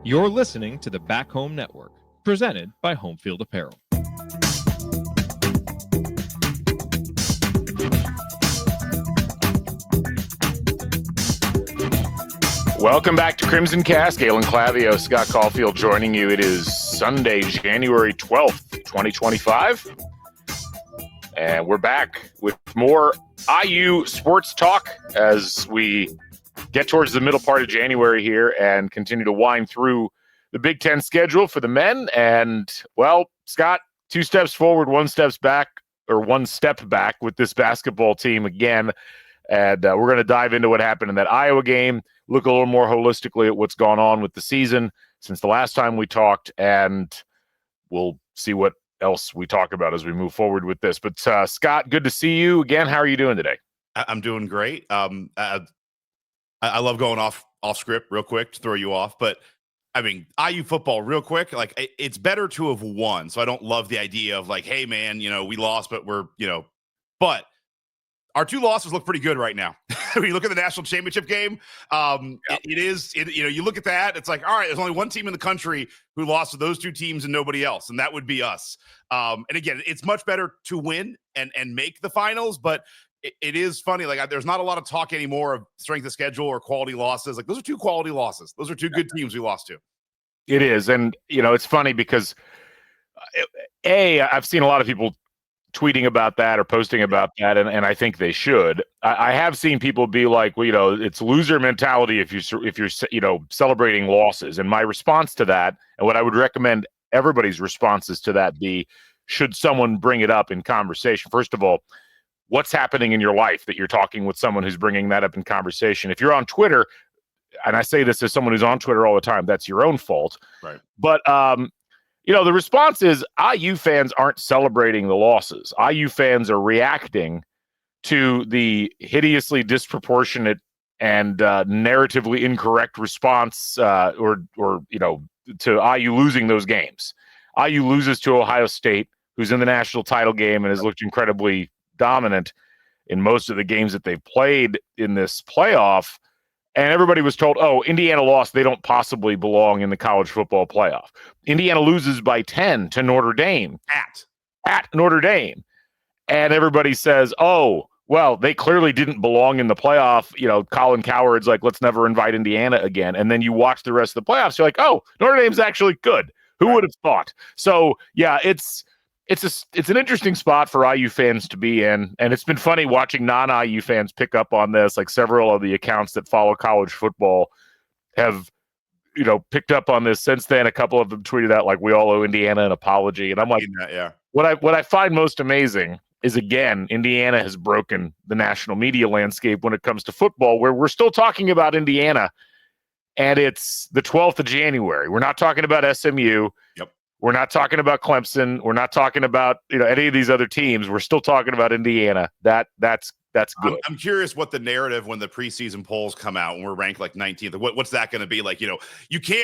You're listening to the Back Home Network, presented by Home Field Apparel. Welcome back to Crimson Cast. Galen Clavio, Scott Caulfield joining you. It is Sunday, January 12th, 2025. And we're back with more IU sports talk as we get towards the middle part of January here and continue to wind through the Big Ten schedule for the men. And, well, Scott, 2 steps forward, 1 step back with this basketball team again. And we're going to dive into what happened in that Iowa game, look a little more holistically at what's gone on with the season since the last time we talked, and we'll see what else we talk about as we move forward with this. But, Scott, good to see you again. How are you doing today? I'm doing great. I love going off script real quick to throw you off, but I mean, IU football real quick, like it's better to have won. So I don't love the idea of like, hey man, we lost, but but our 2 losses look pretty good right now. When you look at the national championship game, you look at that, it's like, all right, there's only one team in the country who lost to those 2 teams and nobody else. And that would be us. And again, it's much better to win and make the finals, but it is funny. Like there's not a lot of talk anymore of strength of schedule or quality losses. Like those are 2 quality losses. Those are 2 good teams we lost to. It is. And, it's funny because I've seen a lot of people tweeting about that or posting about that. And I think they should. I have seen people be like, well, it's loser mentality if you're celebrating losses. And my response to that, and what I would recommend everybody's responses to that be, should someone bring it up in conversation? First of all, what's happening in your life that you're talking with someone who's bringing that up in conversation? If you're on Twitter, and I say this as someone who's on Twitter all the time, that's your own fault. Right. But, the response is IU fans aren't celebrating the losses. IU fans are reacting to the hideously disproportionate and narratively incorrect response to IU losing those games. IU loses to Ohio State, who's in the national title game and has looked incredibly dominant in most of the games that they've played in this playoff. And everybody was told, Indiana lost. They don't possibly belong in the college football playoff. Indiana loses by 10 to Notre Dame. At Notre Dame. And everybody says, well, they clearly didn't belong in the playoff. Colin Cowherd's like, let's never invite Indiana again. And then you watch the rest of the playoffs. You're like, Notre Dame's actually good. Who would have thought? So, yeah, it's an interesting spot for IU fans to be in, and it's been funny watching non-IU fans pick up on this. Like several of the accounts that follow college football have, picked up on this since then. A couple of them tweeted out like, "We all owe Indiana an apology," and I'm like, yeah. What I find most amazing is, again, Indiana has broken the national media landscape when it comes to football, where we're still talking about Indiana, and it's the 12th of January. We're not talking about SMU. Yep. We're not talking about Clemson. We're not talking about any of these other teams. We're still talking about Indiana. That's good. I'm curious what the narrative when the preseason polls come out and we're ranked like 19th. What's that going to be like? You're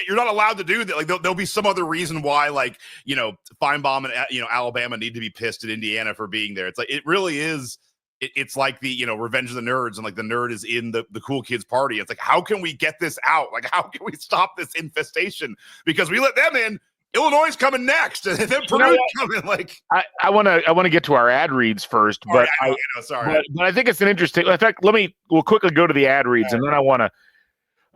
not allowed to do that. Like there'll be some other reason why, like Feinbaum and Alabama need to be pissed at Indiana for being there. It's like it really is. It's like the Revenge of the Nerds, and like the nerd is in the cool kids party. It's like, how can we get this out? Like how can we stop this infestation? Because we let them in. Illinois is coming next, and then Purdue's coming. Like I want to get to our ad reads first, but sorry. But I think it's an interesting. In fact, we'll quickly go to the ad reads, and then I want to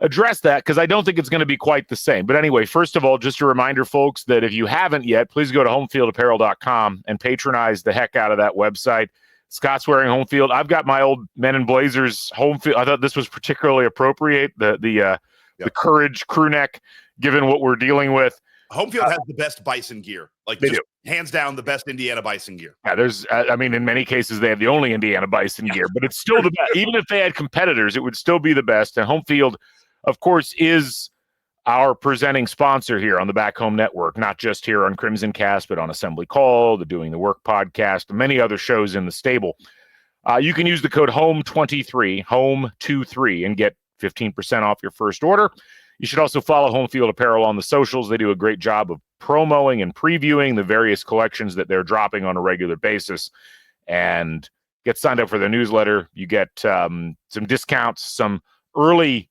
address that because I don't think it's going to be quite the same. But anyway, first of all, just a reminder, folks, that if you haven't yet, please go to homefieldapparel.com and patronize the heck out of that website. Scott's wearing home field. I've got my old Men in Blazers home field. I thought this was particularly appropriate. The Courage crew neck, given what we're dealing with. Home field has the best bison gear. Like they do. Hands down the best Indiana bison gear. Yeah, in many cases they have the only Indiana bison gear, but it's still the best. Even if they had competitors, it would still be the best. And home field, of course, is our presenting sponsor here on the Back Home Network, not just here on Crimson Cast, but on Assembly Call, the Doing the Work podcast, and many other shows in the stable. You can use the code HOME23, and get 15% off your first order. You should also follow Home Field Apparel on the socials. They do a great job of promoting and previewing the various collections that they're dropping on a regular basis. And get signed up for their newsletter. You get some discounts, some early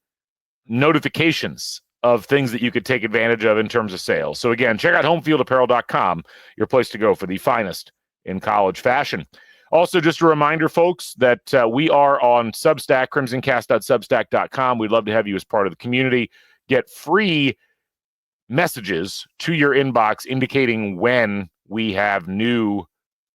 notifications of things that you could take advantage of in terms of sales. So again, check out homefieldapparel.com, your place to go for the finest in college fashion. Also, just a reminder, folks, that we are on Substack, crimsoncast.substack.com. We'd love to have you as part of the community. Get free messages to your inbox indicating when we have new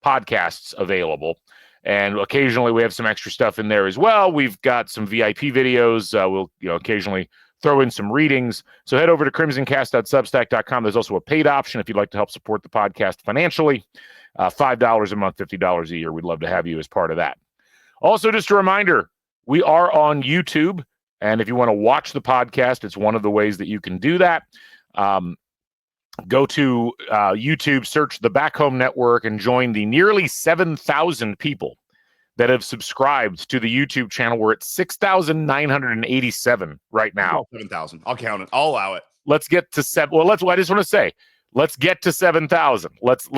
podcasts available. And occasionally we have some extra stuff in there as well. We've got some VIP videos. We'll occasionally throw in some readings. So head over to crimsoncast.substack.com. There's also a paid option if you'd like to help support the podcast financially. $5 a month, $50 a year. We'd love to have you as part of that. Also, just a reminder, we are on YouTube. And if you want to watch the podcast, it's one of the ways that you can do that. Go to YouTube, search the Back Home Network, and join the nearly 7,000 people that have subscribed to the YouTube channel. We're at 6,987 right now. 7,000. I'll count it. I'll allow it. Let's get to seven. Well, I just want to say, let's get to 7,000. Let's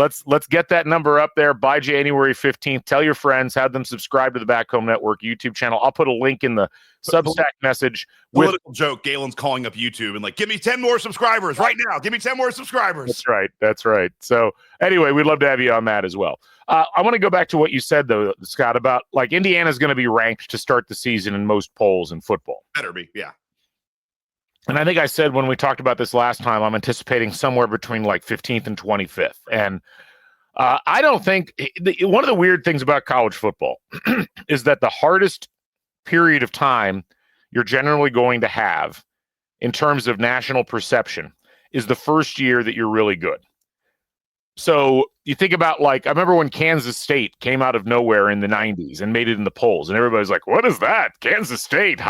get that number up there by January 15th. Tell your friends, have them subscribe to the Back Home Network YouTube channel. I'll put a link in the Substack message. Political joke. Galen's calling up YouTube and like, give me 10 more subscribers right now. Give me 10 more subscribers. That's right. So anyway, we'd love to have you on that as well. I want to go back to what you said though, Scott, about like Indiana's going to be ranked to start the season in most polls in football. Better be. Yeah. And I think I said when we talked about this last time, I'm anticipating somewhere between like 15th and 25th. And I don't think one of the weird things about college football is that the hardest period of time you're generally going to have in terms of national perception is the first year that you're really good. So you think about like, I remember when Kansas State came out of nowhere in the 90s and made it in the polls, and everybody's like, what is that? Kansas State,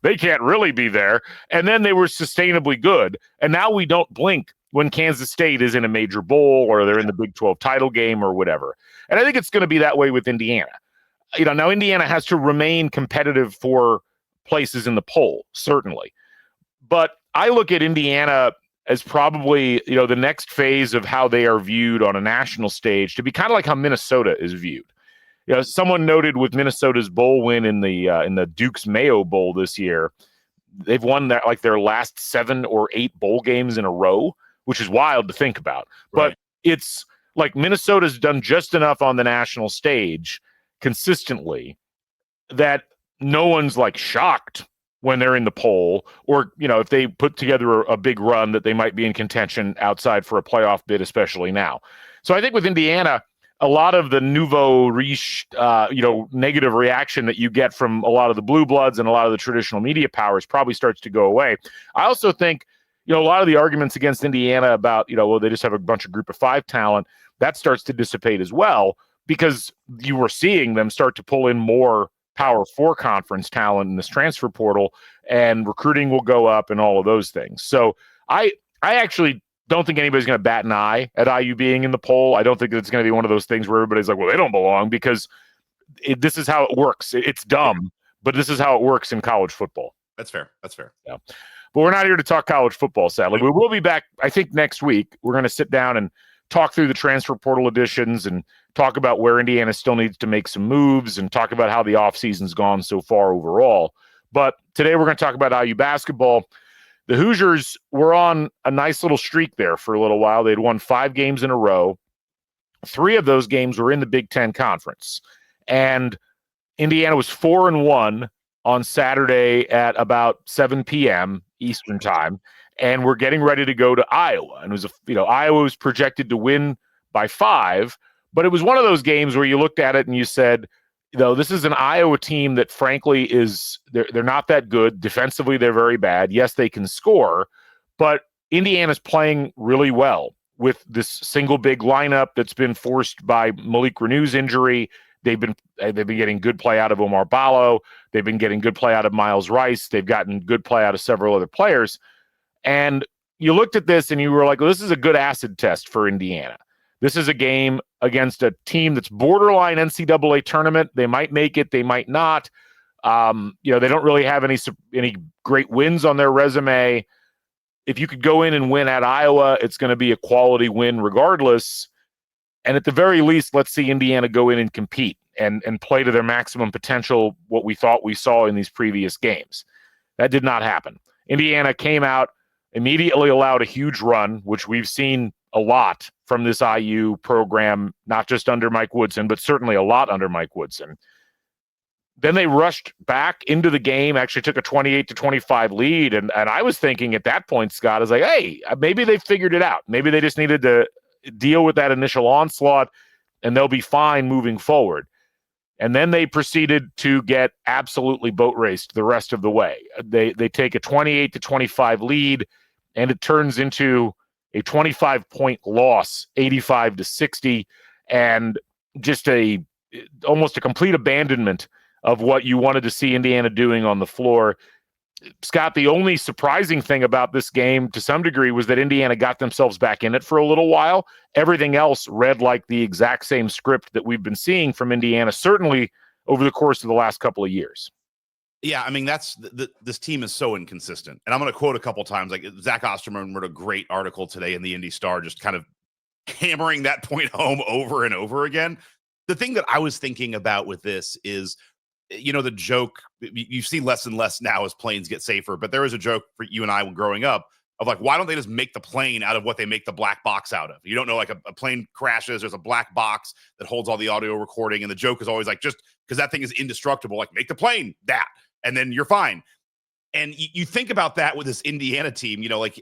they can't really be there. And then they were sustainably good. And now we don't blink when Kansas State is in a major bowl or they're in the Big 12 title game or whatever. And I think it's going to be that way with Indiana. Now Indiana has to remain competitive for places in the poll, certainly. But I look at Indiana as probably, the next phase of how they are viewed on a national stage to be kind of like how Minnesota is viewed. Someone noted with Minnesota's bowl win in the Duke's Mayo Bowl this year, they've won that like their last 7 or 8 bowl games in a row, which is wild to think about. Right. But it's like Minnesota's done just enough on the national stage consistently that no one's like shocked when they're in the poll, or, if they put together a big run that they might be in contention outside for a playoff bid, especially now. So I think with Indiana, a lot of the nouveau riche, negative reaction that you get from a lot of the blue bloods and a lot of the traditional media powers probably starts to go away. I also think, a lot of the arguments against Indiana about, they just have a bunch of group of 5 talent, that starts to dissipate as well, because you were seeing them start to pull in more Power 4 conference talent in this transfer portal, and recruiting will go up and all of those things. So I actually don't think anybody's going to bat an eye at IU being in the poll. I don't think it's going to be one of those things where everybody's like, well, they don't belong, because this is how it works. It's dumb, but this is how it works in college football. That's fair. Yeah. But we're not here to talk college football, sadly. We will be back, I think, next week. We're going to sit down and talk through the transfer portal additions and talk about where Indiana still needs to make some moves and talk about how the offseason's gone so far overall. But today we're going to talk about IU basketball. The Hoosiers were on a nice little streak there for a little while. They'd won 5 games in a row. 3 of those games were in the Big Ten Conference. And Indiana was 4-1 on Saturday at about 7 p.m. Eastern time. And we're getting ready to go to Iowa. And it was, Iowa was projected to win by 5, but it was one of those games where you looked at it and you said, this is an Iowa team that frankly they're not that good. Defensively, they're very bad. Yes, they can score, but Indiana's playing really well with this single big lineup that's been forced by Malik Renew's injury. They've been getting good play out of Omar Ballo. They've been getting good play out of Miles Rice. They've gotten good play out of several other players. And you looked at this and you were like, well, this is a good acid test for Indiana. This is a game against a team that's borderline NCAA tournament. They might make it, they might not. They don't really have any great wins on their resume. If you could go in and win at Iowa, it's going to be a quality win regardless. And at the very least, let's see Indiana go in and compete and play to their maximum potential, what we thought we saw in these previous games. That did not happen. Indiana came out immediately allowed a huge run, which we've seen a lot from this IU program, not just under Mike Woodson, but certainly a lot under Mike Woodson. Then they rushed back into the game, actually took a 28-25 lead. And I was thinking at that point, Scott, I was like, hey, maybe they figured it out. Maybe they just needed to deal with that initial onslaught and they'll be fine moving forward. And then they proceeded to get absolutely boat raced the rest of the way. They take a 28-25 lead, and it turns into a 25-point loss, 85-60, and just almost a complete abandonment of what you wanted to see Indiana doing on the floor. Scott, the only surprising thing about this game to some degree was that Indiana got themselves back in it for a little while. Everything else read like the exact same script that we've been seeing from Indiana, certainly over the course of the last couple of years. Yeah, I mean, this team is so inconsistent. And I'm going to quote a couple times. Like Zach Osterman wrote a great article today in the Indy Star, just kind of hammering that point home over and over again. The thing that I was thinking about with this is, the joke you see less and less now as planes get safer, but there was a joke for you and I when growing up of like, why don't they just make the plane out of what they make the black box out of? You don't know, like a plane crashes, there's a black box that holds all the audio recording. And the joke is always like, just because that thing is indestructible, like make the plane that, and then you're fine. And you think about that with this Indiana team,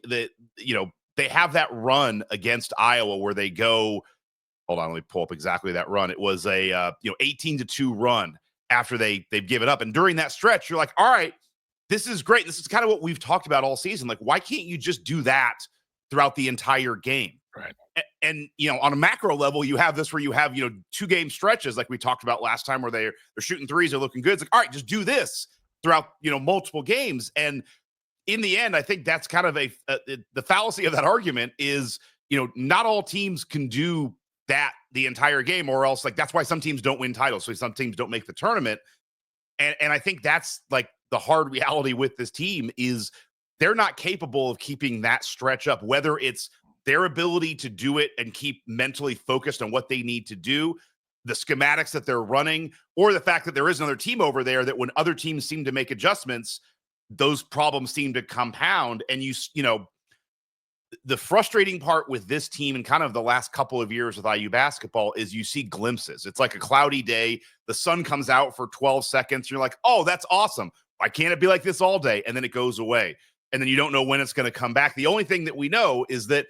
they have that run against Iowa where they go, hold on, let me pull up exactly that run. It was a 18-2 run after they've given up. And during that stretch, you're like, all right, this is great. This is kind of what we've talked about all season. Like, why can't you just do that throughout the entire game? Right. And on a macro level, you have this where you have, 2-game stretches like we talked about last time where they're shooting threes, they're looking good. It's like, all right, just do this throughout, multiple games. And in the end, I think that's kind of the fallacy of that argument is, not all teams can do that the entire game, or else like that's why some teams don't win titles. So some teams don't make the tournament. And I think that's like the hard reality with this team is they're not capable of keeping that stretch up, whether it's their ability to do it and keep mentally focused on what they need to do, the schematics that they're running, or the fact that there is another team over there that when other teams seem to make adjustments, those problems seem to compound. And the frustrating part with this team and kind of the last couple of years with IU basketball is you see glimpses. It's like a cloudy day. The sun comes out for 12 seconds. You're like, oh, that's awesome. Why can't it be like this all day? And then it goes away. And then you don't know when it's going to come back. The only thing that we know is that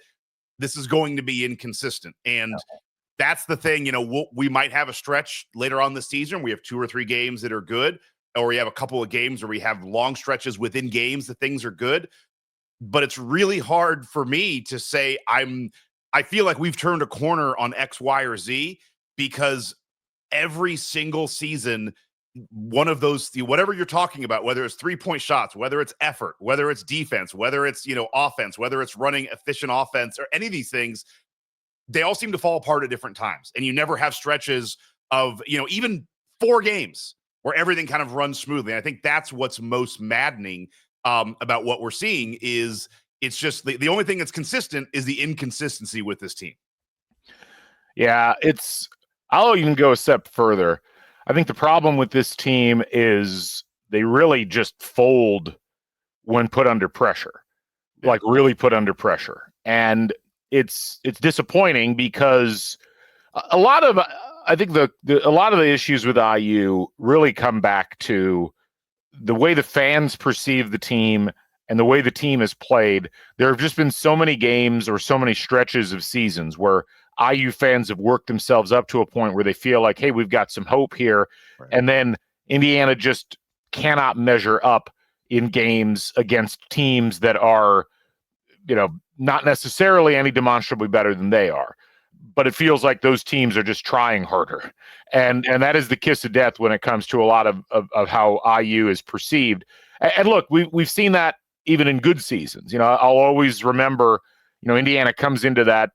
this is going to be inconsistent. And that's the thing, we might have a stretch later on this season. We have 2 or 3 games that are good, or we have a couple of games where we have long stretches within games that things are good. But it's really hard for me to say I feel like we've turned a corner on X, Y, or Z, because every single season, one of those, whatever you're talking about, whether it's 3-point shots, whether it's effort, whether it's defense, whether it's, offense, whether it's running efficient offense or any of these things, they all seem to fall apart at different times. And you never have stretches of, even 4 games where everything kind of runs smoothly. And I think that's what's most maddening about what we're seeing is it's just the only thing that's consistent is the inconsistency with this team. Yeah, I'll even go a step further. I think the problem with this team is they really just fold when put under pressure, like really put under pressure. And it's disappointing because a lot of the issues with IU really come back to the way the fans perceive the team and the way the team has played. There have just been so many games or so many stretches of seasons where IU fans have worked themselves up to a point where they feel like, hey, we've got some hope here. Right. And then Indiana just cannot measure up in games against teams that are, not necessarily any demonstrably better than they are. But it feels like those teams are just trying harder. And that is the kiss of death when it comes to a lot of how IU is perceived. And look, we've seen that even in good seasons. I'll always remember, Indiana comes into that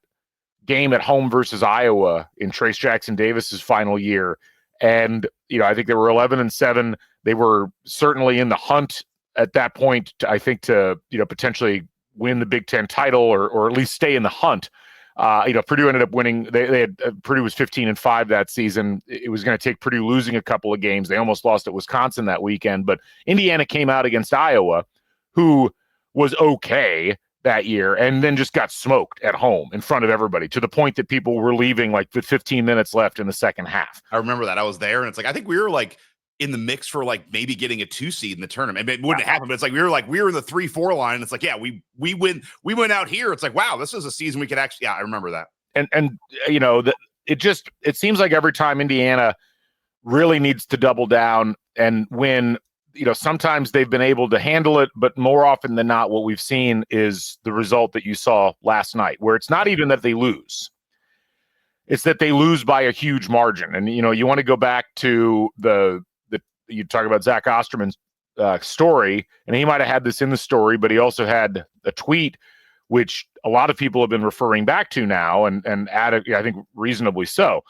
game at home versus Iowa in Trace Jackson Davis's final year. And, I think they were 11-7. They were certainly in the hunt at that point, I think, to, potentially win the Big Ten title or at least stay in the hunt. Purdue ended up winning. Purdue was 15-5 that season. It was going to take Purdue losing a couple of games. They almost lost at Wisconsin that weekend, but Indiana came out against Iowa, who was okay, that year and then just got smoked at home in front of everybody to the point that people were leaving like with 15 minutes left in the second half. I remember that. I was there, and it's like I think we were like in the mix for like maybe getting a 2 seed in the tournament. It wouldn't happen, but it's like we were in the 3-4 line. And it's like, yeah, we went out here. It's like, wow, this is a season we could actually. Yeah, I remember that. And you know, it seems like every time Indiana really needs to double down and win. You know, sometimes they've been able to handle it, but more often than not, what we've seen is the result that you saw last night, where it's not even that they lose. It's that they lose by a huge margin. And, you know, you want to go back to you talk about Zach Osterman's story, and he might have had this in the story, but he also had a tweet, which a lot of people have been referring back to now and added, I think reasonably so.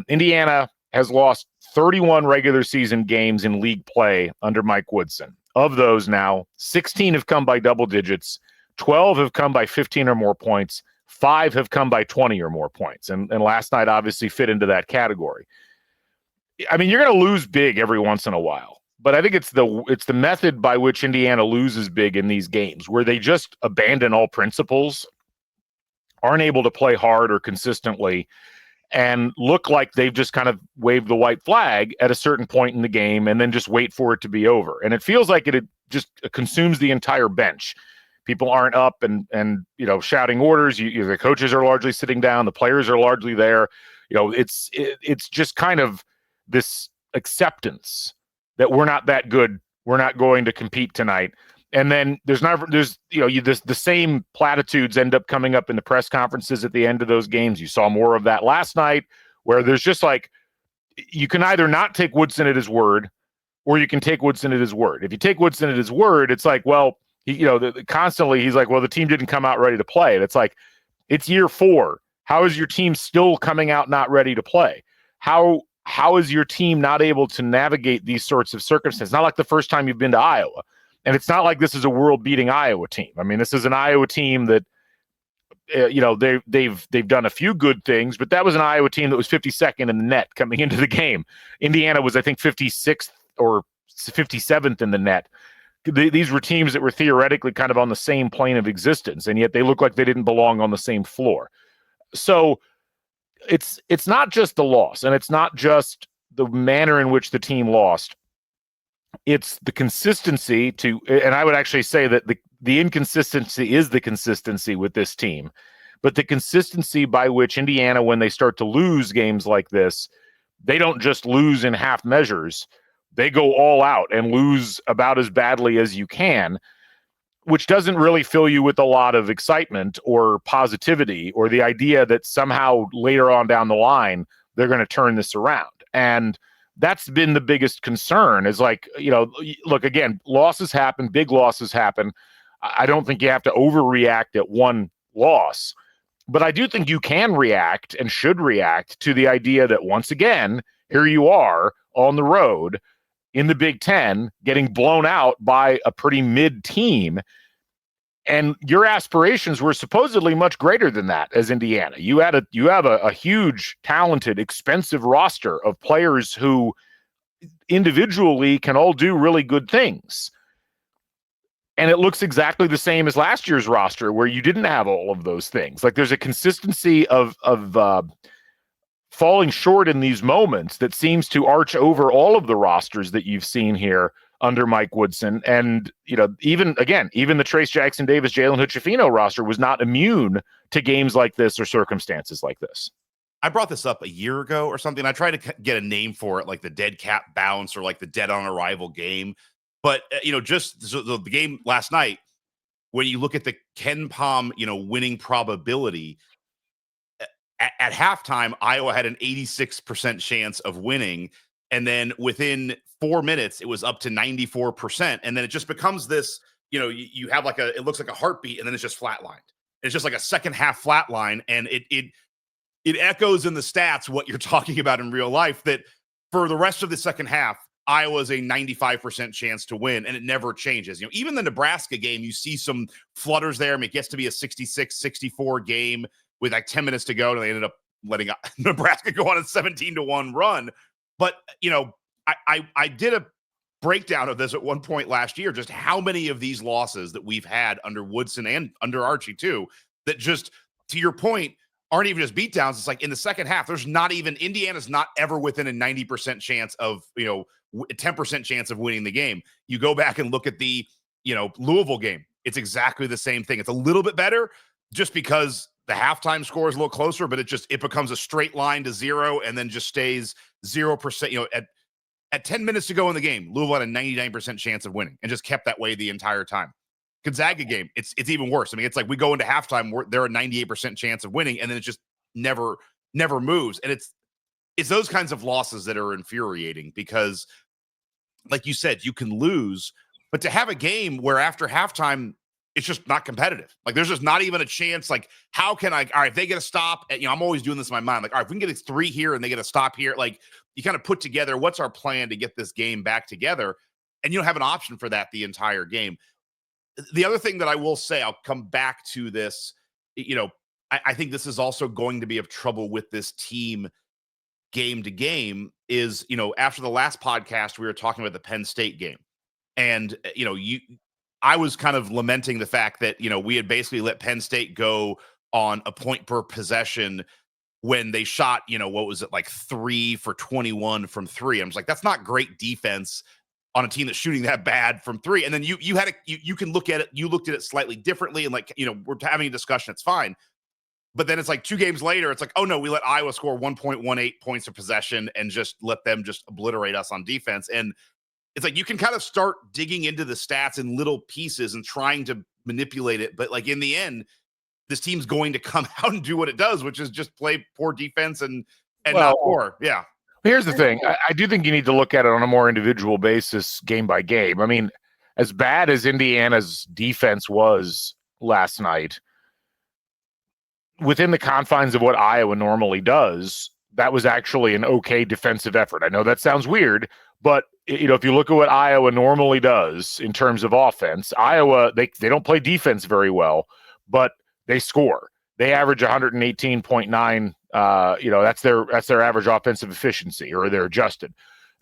Indiana has lost 31 regular season games in league play under Mike Woodson. Of those now, 16 have come by double digits, 12 have come by 15 or more points, 5 have come by 20 or more points. And last night obviously fit into that category. I mean, you're going to lose big every once in a while, but I think it's the method by which Indiana loses big in these games, where they just abandon all principles, aren't able to play hard or consistently, and look like they've just kind of waved the white flag at a certain point in the game and then just wait for it to be over. And it feels like it just consumes the entire bench. People aren't up and you know, shouting orders. The coaches are largely sitting down. The players are largely there. You know, it's just kind of this acceptance that we're not that good. We're not going to compete tonight. And then the same platitudes end up coming up in the press conferences at the end of those games. You saw more of that last night, where there's just like, you can either not take Woodson at his word, or you can take Woodson at his word. If you take Woodson at his word, it's like, well, constantly he's like, well, the team didn't come out ready to play. And it's like, it's year 4. How is your team still coming out not ready to play? How is your team not able to navigate these sorts of circumstances? Not like the first time you've been to Iowa. And it's not like this is a world-beating Iowa team. I mean, this is an Iowa team that, they've done a few good things, but that was an Iowa team that was 52nd in the net coming into the game. Indiana was, I think, 56th or 57th in the net. These were teams that were theoretically kind of on the same plane of existence, and yet they look like they didn't belong on the same floor. So it's not just the loss, and it's not just the manner in which the team lost. It's the consistency and I would actually say that the inconsistency is the consistency with this team, but the consistency by which Indiana, when they start to lose games like this, they don't just lose in half measures. They go all out and lose about as badly as you can, which doesn't really fill you with a lot of excitement or positivity or the idea that somehow later on down the line, they're going to turn this around. And that's been the biggest concern, is like, look, again, losses happen, big losses happen. I don't think you have to overreact at one loss, but I do think you can react and should react to the idea that once again, here you are on the road in the Big Ten, getting blown out by a pretty mid team. And your aspirations were supposedly much greater than that as Indiana. You have a huge, talented, expensive roster of players who individually can all do really good things. And it looks exactly the same as last year's roster, where you didn't have all of those things. Like, there's a consistency of falling short in these moments that seems to arch over all of the rosters that you've seen here under Mike Woodson. And, even the Trace Jackson Davis, Jalen Hood-Schifino roster was not immune to games like this or circumstances like this. I brought this up a year ago or something. I tried to get a name for it, like the dead cat bounce or like the dead on arrival game. But, just the game last night, when you look at the Ken Pom, winning probability, at halftime, Iowa had an 86% chance of winning. And then within 4 minutes, it was up to 94%. And then it just becomes this, you have it looks like a heartbeat, and then it's just flatlined. It's just like a second half flatline. And it echoes in the stats what you're talking about in real life, that for the rest of the second half, Iowa's a 95% chance to win, and it never changes. Even the Nebraska game, you see some flutters there. I mean, it gets to be a 66-64 game with like 10 minutes to go, and they ended up letting Nebraska go on a 17-1 run. But, I did breakdown of this at one point last year, just how many of these losses that we've had under Woodson and under Archie too, that just, to your point, aren't even just beatdowns. It's like in the second half, there's not even, Indiana's not ever within a 90% chance of, 10% chance of winning the game. You go back and look at the, Louisville game. It's exactly the same thing. It's a little bit better just because the halftime score is a little closer, but it becomes a straight line to 0 and then just stays 0%. At 10 minutes to go in the game, Louisville had a 99% chance of winning and just kept that way the entire time. Gonzaga game, it's even worse. I mean, it's like we go into halftime, they're a 98% chance of winning, and then it just never moves. And it's those kinds of losses that are infuriating because, like you said, you can lose, but to have a game where after halftime, it's just not competitive. Like there's just not even a chance. Like, how can all right, if they get a stop, I'm always doing this in my mind. Like, all right, if we can get 3 here and they get a stop here, like you kind of put together, what's our plan to get this game back together? And you don't have an option for that the entire game. The other thing that I will say, I'll come back to this, I think this is also going to be of trouble with this team game to game is, after the last podcast, we were talking about the Penn State game. And, I was kind of lamenting the fact that, we had basically let Penn State go on a point per possession when they shot, what was it, like 3 for 21 from 3. I'm just like, that's not great defense on a team that's shooting that bad from 3. And then you can look at it, you looked at it slightly differently. And like, we're having a discussion, it's fine. But then it's like 2 games later, it's like, oh no, we let Iowa score 1.18 points of possession and just let them just obliterate us on defense. And it's like, you can kind of start digging into the stats in little pieces and trying to manipulate it. But like in the end, this team's going to come out and do what it does, which is just play poor defense and not more. Yeah. Here's the thing. I do think you need to look at it on a more individual basis, game by game. I mean, as bad as Indiana's defense was last night, within the confines of what Iowa normally does, that was actually an okay defensive effort. I know that sounds weird, but if you look at what Iowa normally does in terms of offense, Iowa, they don't play defense very well, but they score. They average 118.9. That's their average offensive efficiency, or they're adjusted.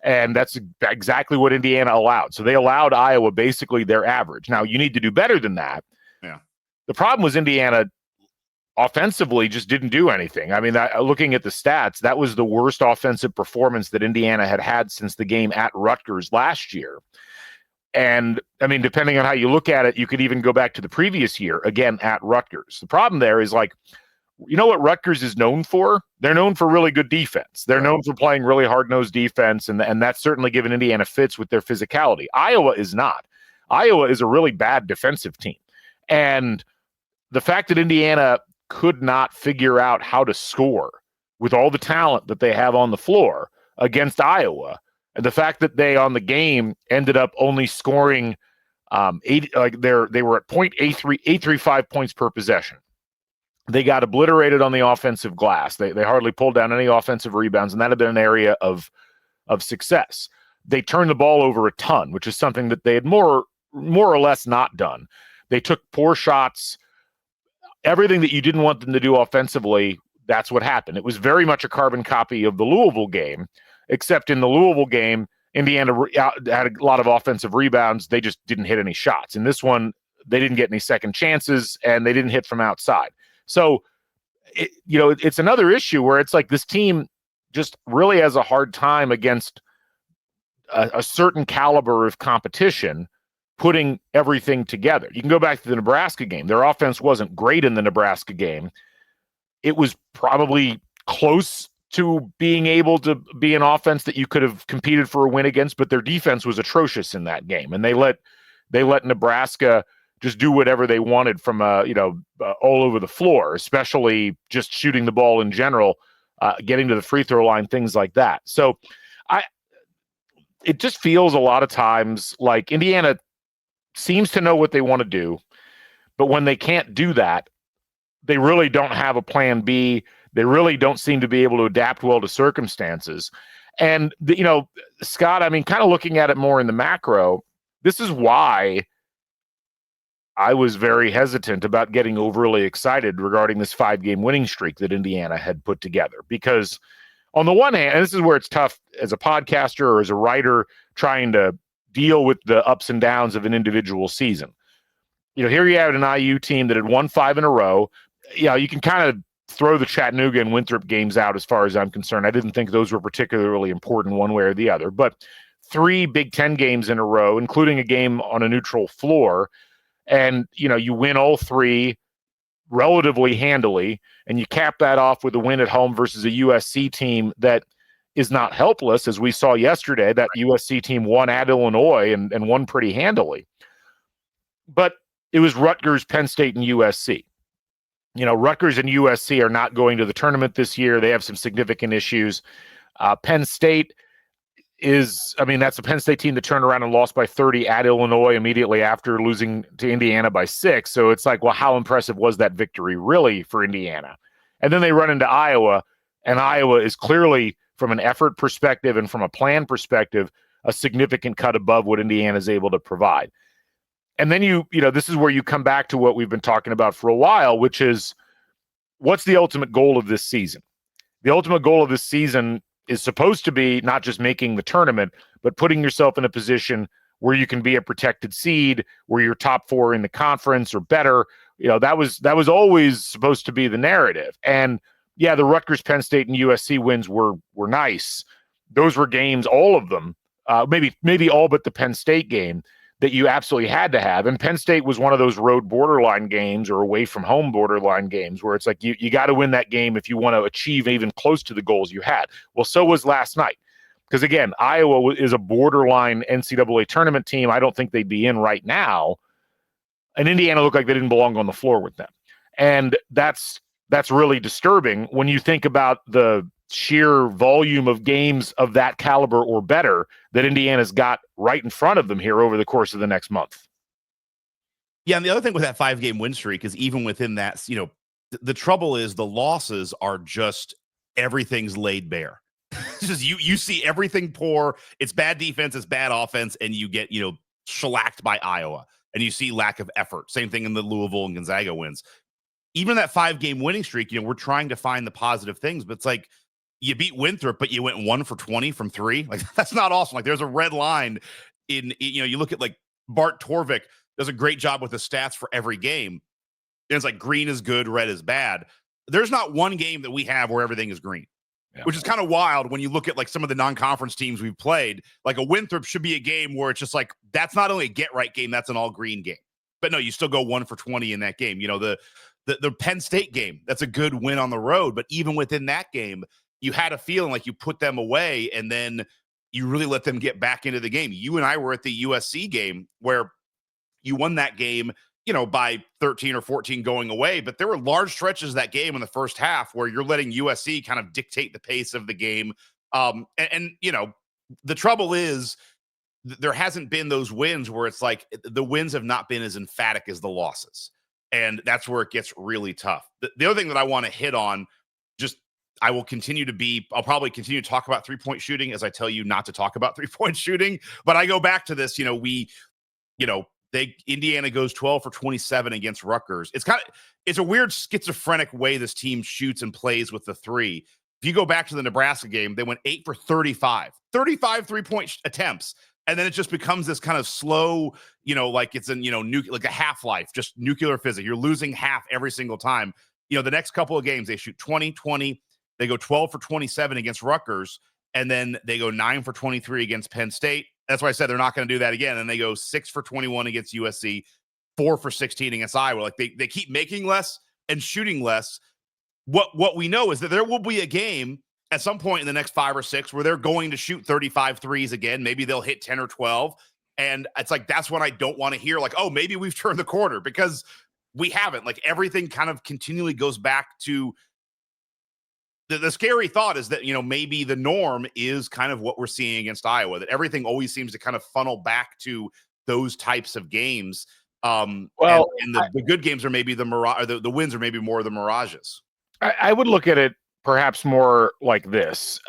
And that's exactly what Indiana allowed. So they allowed Iowa basically their average. Now, you need to do better than that. Yeah. The problem was Indiana offensively just didn't do anything. I mean, looking at the stats, that was the worst offensive performance that Indiana had since the game at Rutgers last year. And I mean, depending on how you look at it, you could even go back to the previous year, again, at Rutgers. The problem there is, like, what Rutgers is known for? They're known for really good defense. They're known for playing really hard-nosed defense, and that's certainly given Indiana fits with their physicality. Iowa is not. Iowa is a really bad defensive team. And the fact that Indiana could not figure out how to score with all the talent that they have on the floor against Iowa, and the fact that they on the game ended up only scoring they were at 835 points per possession. They got obliterated on the offensive glass. They hardly pulled down any offensive rebounds, and that had been an area of success. They turned the ball over a ton, which is something that they had more or less not done. They took poor shots. Everything that you didn't want them to do offensively, that's what happened. It was very much a carbon copy of the Louisville game, except in the Louisville game, Indiana had a lot of offensive rebounds. They just didn't hit any shots. In this one, they didn't get any second chances, and they didn't hit from outside. So, it's another issue where it's like this team just really has a hard time against a certain caliber of competition putting everything together. You can go back to the Nebraska game. Their offense wasn't great in the Nebraska game. It was probably close to being able to be an offense that you could have competed for a win against, but their defense was atrocious in that game. And they let Nebraska just do whatever they wanted from all over the floor, especially just shooting the ball in general, getting to the free throw line, things like that. So it just feels a lot of times like Indiana seems to know what they want to do, but when they can't do that, they really don't have a plan B. They really don't seem to be able to adapt well to circumstances. And, Scott, I mean, kind of looking at it more in the macro, this is why I was very hesitant about getting overly excited regarding this 5-game winning streak that Indiana had put together. Because on the one hand, and this is where it's tough as a podcaster or as a writer trying to deal with the ups and downs of an individual season. Here you have an IU team that had won 5 in a row. You can kind of throw the Chattanooga and Winthrop games out as far as I'm concerned. I didn't think those were particularly important one way or the other, but 3 Big Ten games in a row, including a game on a neutral floor. And, you win all 3 relatively handily, and you cap that off with a win at home versus a USC team that is not helpless, as we saw yesterday. That USC team won at Illinois and won pretty handily. But it was Rutgers, Penn State, and USC. Rutgers and USC are not going to the tournament this year. They have some significant issues. Penn State that's a Penn State team that turned around and lost by 30 at Illinois immediately after losing to Indiana by 6. So it's like, well, how impressive was that victory really for Indiana? And then they run into Iowa, and Iowa is clearly, from an effort perspective and from a plan perspective, a significant cut above what Indiana is able to provide. And then this is where you come back to what we've been talking about for a while, which is, what's the ultimate goal of this season? The ultimate goal of this season is supposed to be not just making the tournament, but putting yourself in a position where you can be a protected seed, where you're top 4 in the conference or better. That was always supposed to be the narrative. And yeah, the Rutgers, Penn State, and USC wins were nice. Those were games, all of them, maybe all but the Penn State game, that you absolutely had to have. And Penn State was one of those road borderline games or away from home borderline games where it's like you got to win that game if you want to achieve even close to the goals you had. Well, so was last night. Because again, Iowa is a borderline NCAA tournament team. I don't think they'd be in right now. And Indiana looked like they didn't belong on the floor with them. And that's really disturbing when you think about the sheer volume of games of that caliber or better that Indiana's got right in front of them here over the course of the next month. Yeah, and the other thing with that 5-game win streak is even within that, the trouble is the losses are just everything's laid bare. It's just you see everything poor. It's bad defense, it's bad offense, and you get, shellacked by Iowa, and you see lack of effort. Same thing in the Louisville and Gonzaga wins. Even that 5-game winning streak, we're trying to find the positive things, but it's like, you beat Winthrop, but you went 1 for 20 from 3. Like, that's not awesome. Like, there's a red line in, you look at like Bart Torvik does a great job with the stats for every game. And it's like green is good, red is bad. There's not one game that we have where everything is green, which is kind of wild when you look at like some of the non-conference teams we've played. Like a Winthrop should be a game where it's just like, that's not only a get right game, that's an all green game. But no, you still go 1 for 20 in that game. The Penn State game, that's a good win on the road. But even within that game, you had a feeling like you put them away and then you really let them get back into the game. You and I were at the USC game where you won that game, by 13 or 14 going away. But there were large stretches of that game in the first half where you're letting USC kind of dictate the pace of the game. The trouble is there hasn't been those wins where it's like the wins have not been as emphatic as the losses. And that's where it gets really tough. The other thing that I want to hit on, I'll probably continue to talk about 3-point shooting as I tell you not to talk about 3-point shooting. But I go back to this, Indiana goes 12 for 27 against Rutgers. It's a weird schizophrenic way this team shoots and plays with the 3. If you go back to the Nebraska game, they went 8 for 35 3-point attempts. And then it just becomes this kind of slow, like it's like a half-life, just nuclear physics. You're losing half every single time. The next couple of games, they shoot 20. They go 12 for 27 against Rutgers, and then they go 9 for 23 against Penn State. That's why I said they're not going to do that again. And they go 6 for 21 against USC, 4 for 16 against Iowa. Like they keep making less and shooting less. What we know is that there will be a game at some point in the next 5 or 6 where they're going to shoot 35 threes again. Maybe they'll hit 10 or 12. And it's like, that's when I don't want to hear like, oh, maybe we've turned the corner, because we haven't. Like, everything kind of continually goes back to the scary thought is that, maybe the norm is kind of what we're seeing against Iowa, that everything always seems to kind of funnel back to those types of games. The good games are maybe the mirage, the wins are maybe more the mirages. I would look at it perhaps more like this.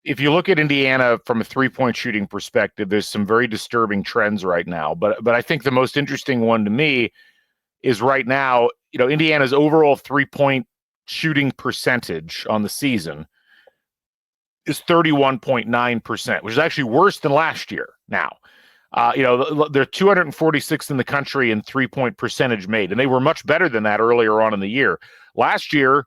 If you look at Indiana from a 3-point shooting perspective, there's some very disturbing trends right now. But I think the most interesting one to me is right now, Indiana's overall 3-point shooting percentage on the season is 31.9%, which is actually worse than last year now. They're 246th in the country in 3-point percentage made, and they were much better than that earlier on in the year. Last year,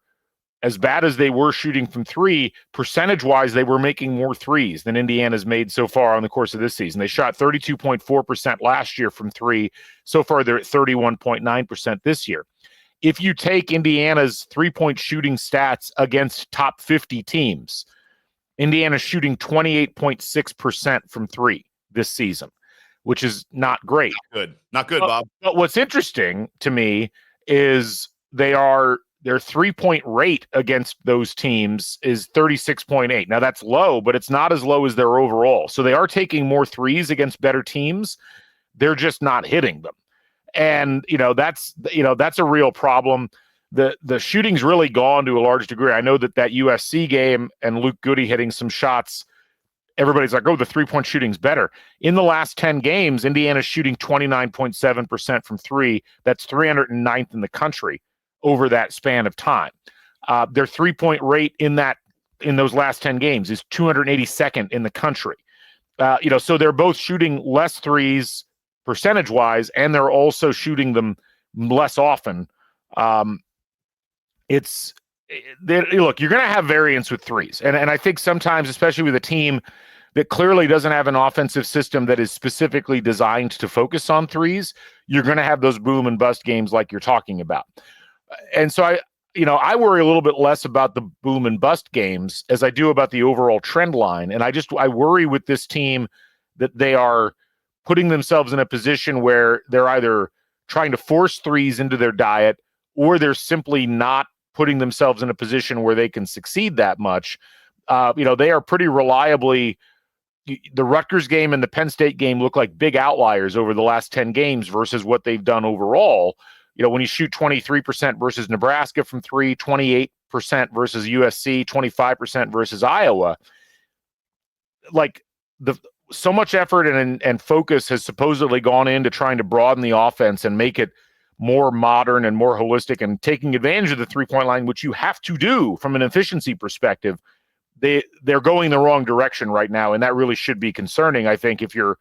as bad as they were shooting from three, percentage-wise, they were making more threes than Indiana's made so far on the course of this season. They shot 32.4% last year from three. So far, they're at 31.9% this year. If you take Indiana's three-point shooting stats against top 50 teams, Indiana's shooting 28.6% from three this season, which is not great. Not good, Bob. But what's interesting to me is their 3-point rate against those teams is 36.8. Now that's low, but it's not as low as their overall. So they are taking more threes against better teams. They're just not hitting them. And, that's a real problem. The shooting's really gone to a large degree. I know that USC game and Luke Goody hitting some shots, everybody's like, oh, the 3-point shooting's better. In the last 10 games, Indiana's shooting 29.7% from three. That's 309th in the country over that span of time. Their 3-point rate in those last 10 games is 282nd in the country. So they're both shooting less threes percentage-wise, and they're also shooting them less often. Look, you're going to have variance with threes. And I think sometimes, especially with a team that clearly doesn't have an offensive system that is specifically designed to focus on threes, you're going to have those boom and bust games like you're talking about. And so I worry a little bit less about the boom and bust games as I do about the overall trend line. And I worry with this team that they are putting themselves in a position where they're either trying to force threes into their diet, or they're simply not putting themselves in a position where they can succeed that much. They are pretty reliably, the Rutgers game and the Penn State game look like big outliers over the last 10 games versus what they've done overall. When you shoot 23% versus Nebraska from three, 28% versus USC, 25% versus Iowa, so much effort and focus has supposedly gone into trying to broaden the offense and make it more modern and more holistic and taking advantage of the 3-point line, which you have to do from an efficiency perspective. They're going the wrong direction right now, and that really should be concerning. I think if you're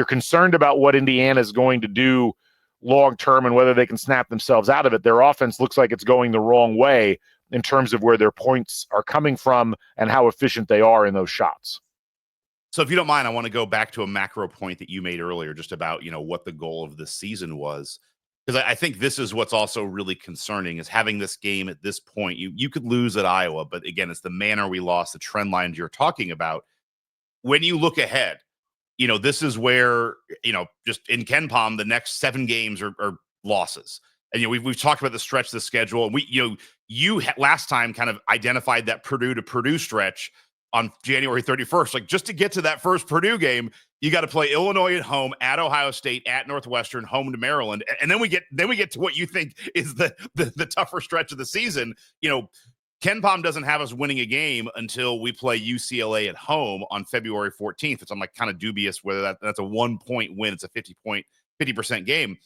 concerned about what Indiana is going to do long term and whether they can snap themselves out of it, their offense looks like it's going the wrong way in terms of where their points are coming from and how efficient they are in those shots. So if you don't mind, I want to go back to a macro point that you made earlier, just about, what the goal of this season was. Because I think this is what's also really concerning, is having this game at this point. You could lose at Iowa, but again, it's the manner we lost, the trend lines you're talking about. When you look ahead, this is where, just in KenPom, the next 7 games are losses. And, we've talked about the stretch of the schedule. And you last time kind of identified that Purdue to Purdue stretch on January 31st. Like, just to get to that first Purdue game, you got to play Illinois at home, at Ohio State, at Northwestern, home to Maryland. And then we get to what you think is the tougher stretch of the season. KenPom doesn't have us winning a game until we play UCLA at home on February 14th, which I'm kind of dubious whether that's a 1-point win. It's a 50% game.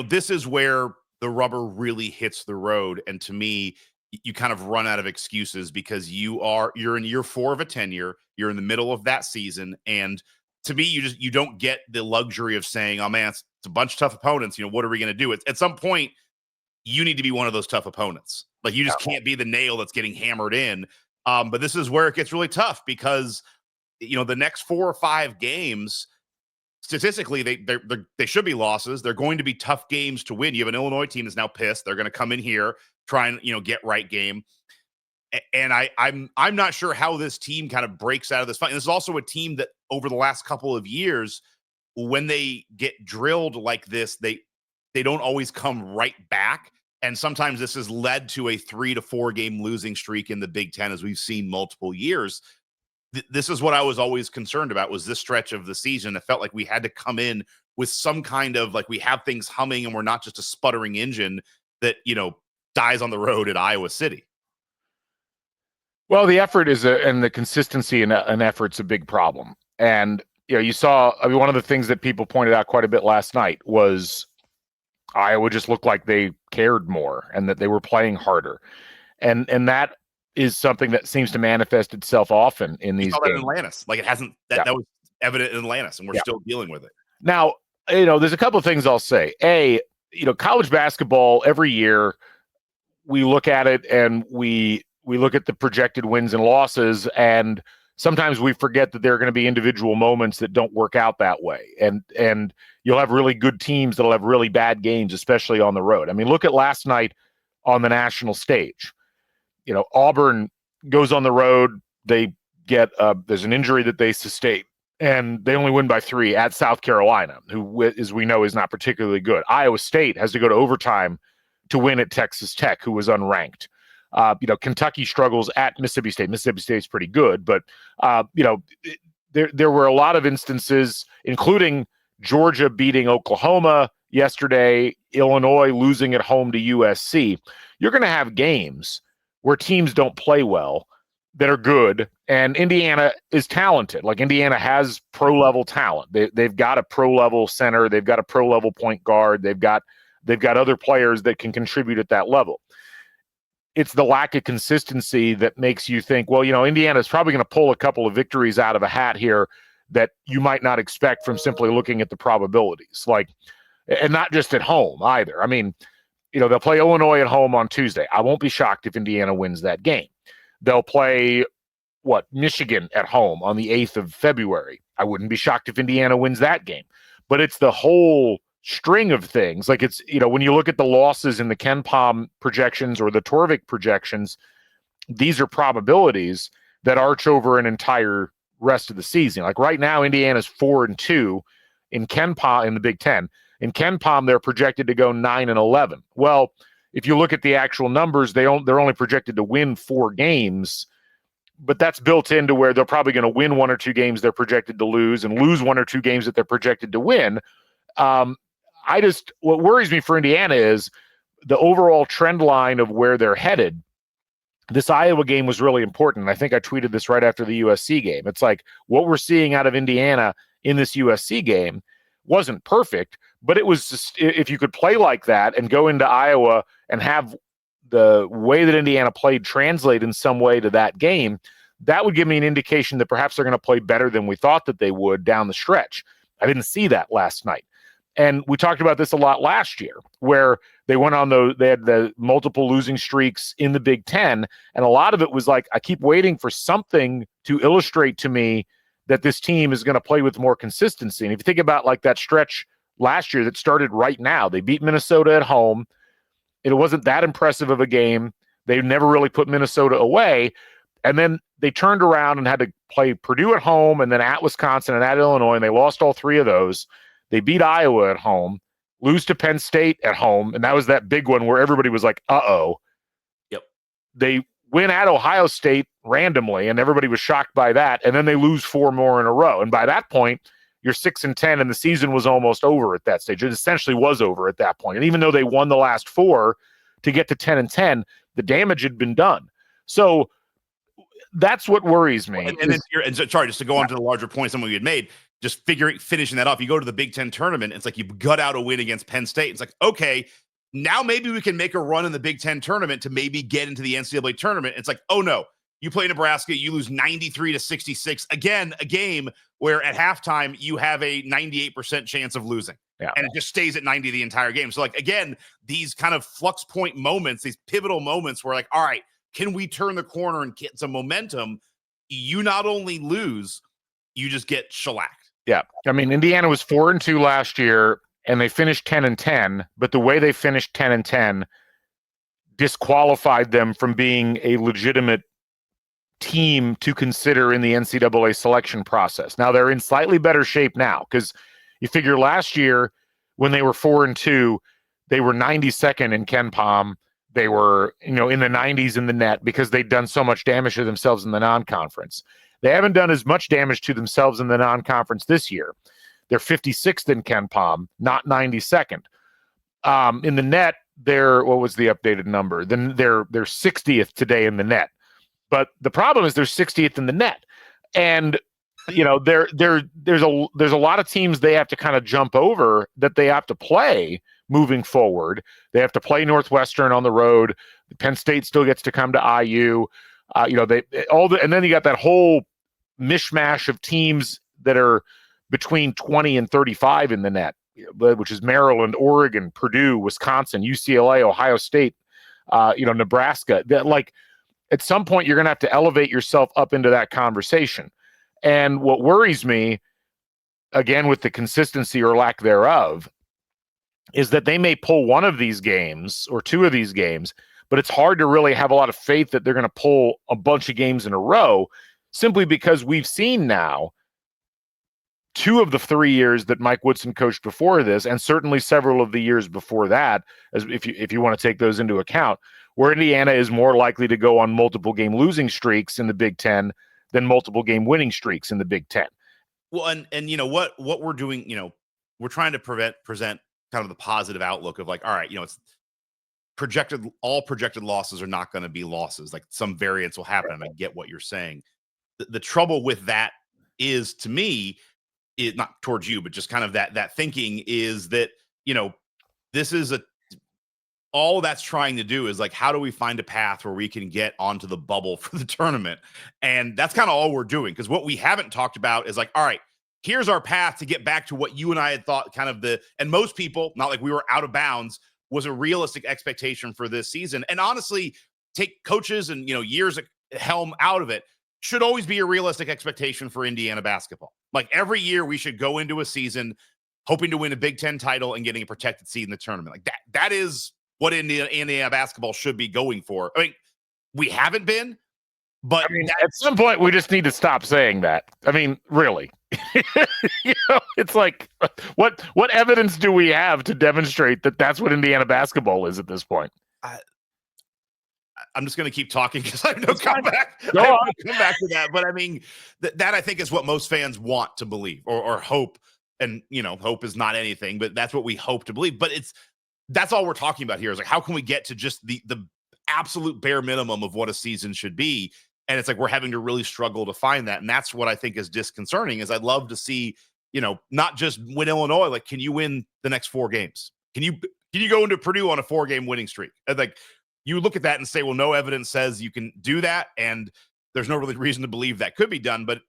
This is where the rubber really hits the road. And to me, you kind of run out of excuses because you're in year 4 of a tenure. You're in the middle of that season. And to me, you don't get the luxury of saying, oh man, it's a bunch of tough opponents. What are we going to do? At some point, you need to be one of those tough opponents. Like, you just can't be the nail that's getting hammered in. But this is where it gets really tough because, the next 4 or 5 games, statistically, they should be losses. They're going to be tough games to win. You have an Illinois team that's now pissed. They're going to come in here, try and, get right game. And I'm not sure how this team kind of breaks out of this fight. And this is also a team that over the last couple of years, when they get drilled like this, they don't always come right back. And sometimes this has led to a 3 to 4 game losing streak in the Big Ten, as we've seen multiple years. This is what I was always concerned about, was this stretch of the season. It felt like we had to come in with some kind of, like, we have things humming and we're not just a sputtering engine that, dies on the road at Iowa City. Well, the effort and the consistency in effort's a big problem. And, you saw, one of the things that people pointed out quite a bit last night was Iowa just looked like they cared more and that they were playing harder. And that is something that seems to manifest itself often in these games. That in Atlantis. Like, it hasn't, that was evident in Atlantis, and we're still dealing with it. Now, there's a couple of things I'll say. College basketball every year, we look at it and we look at the projected wins and losses, and sometimes we forget that there are going to be individual moments that don't work out that way. And you'll have really good teams that'll have really bad games, especially on the road. I mean, look at last night on the national stage. Auburn goes on the road. They get there's an injury that they sustain, and they only win by 3 at South Carolina, who, as we know, is not particularly good. Iowa State has to go to overtime to win at Texas Tech, who was unranked. Kentucky struggles at Mississippi State. Mississippi State's pretty good, but there were a lot of instances, including Georgia beating Oklahoma yesterday, Illinois losing at home to USC. You're going to have games where teams don't play well that are good, and Indiana is talented. Like, Indiana has pro-level talent. They've got a pro-level center. They've got a pro-level point guard. They've got other players that can contribute at that level. It's the lack of consistency that makes you think, well, Indiana's probably going to pull a couple of victories out of a hat here that you might not expect from simply looking at the probabilities. And not just at home either. I mean, they'll play Illinois at home on Tuesday. I won't be shocked if Indiana wins that game. They'll play, Michigan at home on the 8th of February. I wouldn't be shocked if Indiana wins that game. But it's the whole string of things. Like, it's, when you look at the losses in the KenPom projections or the Torvik projections, these are probabilities that arch over an entire rest of the season. Like, right now, Indiana's 4-2 in KenPom in the Big Ten. In KenPom, they're projected to go 9-11. Well, if you look at the actual numbers, they're only projected to win 4 games, but that's built into where they're probably going to win 1 or 2 games they're projected to lose and lose 1 or 2 games that they're projected to win. What worries me for Indiana is the overall trend line of where they're headed. This Iowa game was really important. I think I tweeted this right after the USC game. It's like, what we're seeing out of Indiana in this USC game wasn't perfect, but it was just, if you could play like that and go into Iowa and have the way that Indiana played translate in some way to that game, that would give me an indication that perhaps they're going to play better than we thought that they would down the stretch. I didn't see that last night. And we talked about this a lot last year, where they had the multiple losing streaks in the Big Ten. And a lot of it was like, I keep waiting for something to illustrate to me that this team is going to play with more consistency. And if you think about like that stretch last year that started right now, they beat Minnesota at home. It wasn't that impressive of a game. They never really put Minnesota away. And then they turned around and had to play Purdue at home and then at Wisconsin and at Illinois, and they lost all 3 of those. They beat Iowa at home, lose to Penn State at home, and that was that big one where everybody was like, uh-oh. Yep. They win at Ohio State randomly, and everybody was shocked by that, and then they lose 4 more in a row. And by that point, you're 6-10, and the season was almost over at that stage. It essentially was over at that point. And even though they won the last 4 to get to 10-10, the damage had been done. So that's what worries me. And sorry, just to go on to the larger point, something we had made, just finishing that off. You go to the Big Ten tournament, it's like you gut out a win against Penn State. It's like, okay, now maybe we can make a run in the Big Ten tournament to maybe get into the NCAA tournament. It's like, oh no, you play Nebraska, you lose 93-66. Again, a game where at halftime you have a 98% chance of losing. Yeah. And it just stays at 90 the entire game. So like, again, these kind of flux point moments, these pivotal moments where like, all right, can we turn the corner and get some momentum? You not only lose, you just get shellacked. Yeah. I mean, Indiana was 4-2 last year, and they finished 10-10, but the way they finished 10-10 disqualified them from being a legitimate team to consider in the NCAA selection process. Now they're in slightly better shape now, because you figure last year when they were 4-2, they were 92nd in KenPom. They were, in the 90s in the net because they'd done so much damage to themselves in the non-conference. They haven't done as much damage to themselves in the non-conference this year. They're 56th in KenPom, not 92nd. In the net, what was the updated number? Then they're 60th today in the net. But the problem is they're 60th in the net. And there's a lot of teams they have to kind of jump over that they have to play moving forward. They have to play Northwestern on the road. Penn State still gets to come to IU. And then you got that whole mishmash of teams that are between 20 and 35 in the net, which is Maryland, Oregon, Purdue, Wisconsin, UCLA, Ohio State, Nebraska. That, like, at some point you're going to have to elevate yourself up into that conversation. And what worries me, again, with the consistency or lack thereof, is that they may pull one of these games or two of these games, but it's hard to really have a lot of faith that they're going to pull a bunch of games in a row, simply because we've seen now 2 of the 3 years that Mike Woodson coached before this, and certainly several of the years before that, as if you want to take those into account, where Indiana is more likely to go on multiple game losing streaks in the Big Ten than multiple game winning streaks in the Big Ten. Well, and what we're doing, we're trying to present kind of the positive outlook of, like, all right, it's all projected losses are not going to be losses. Like, some variance will happen. And I get what you're saying. The trouble with that is, to me, not towards you, but just kind of that thinking is that, this is all that's trying to do is, like, how do we find a path where we can get onto the bubble for the tournament? And that's kind of all we're doing. Because what we haven't talked about is, like, all right, here's our path to get back to what you and I had thought kind of and most people, not like we were out of bounds, was a realistic expectation for this season. And honestly, take coaches and, years at helm out of it, should always be a realistic expectation for Indiana basketball. Like, every year we should go into a season hoping to win a Big Ten title and getting a protected seed in the tournament. Like, that is what Indiana basketball should be going for. I mean, we haven't been, but at some point we just need to stop saying that. I mean, really. It's like, what evidence do we have to demonstrate that that's what Indiana basketball is at this point? I'm just going to keep talking because I have no comeback. I have no comeback to that. But I mean, that I think is what most fans want to believe or hope. And, hope is not anything, but that's what we hope to believe. But that's all we're talking about here is, like, how can we get to just the absolute bare minimum of what a season should be? And it's like, we're having to really struggle to find that. And that's what I think is disconcerting, is I'd love to see, not just win Illinois. Like, can you win the next 4 games? Can you go into Purdue on a 4-game winning streak? And, like, you look at that and say, well, no evidence says you can do that. And there's no really reason to believe that could be done, but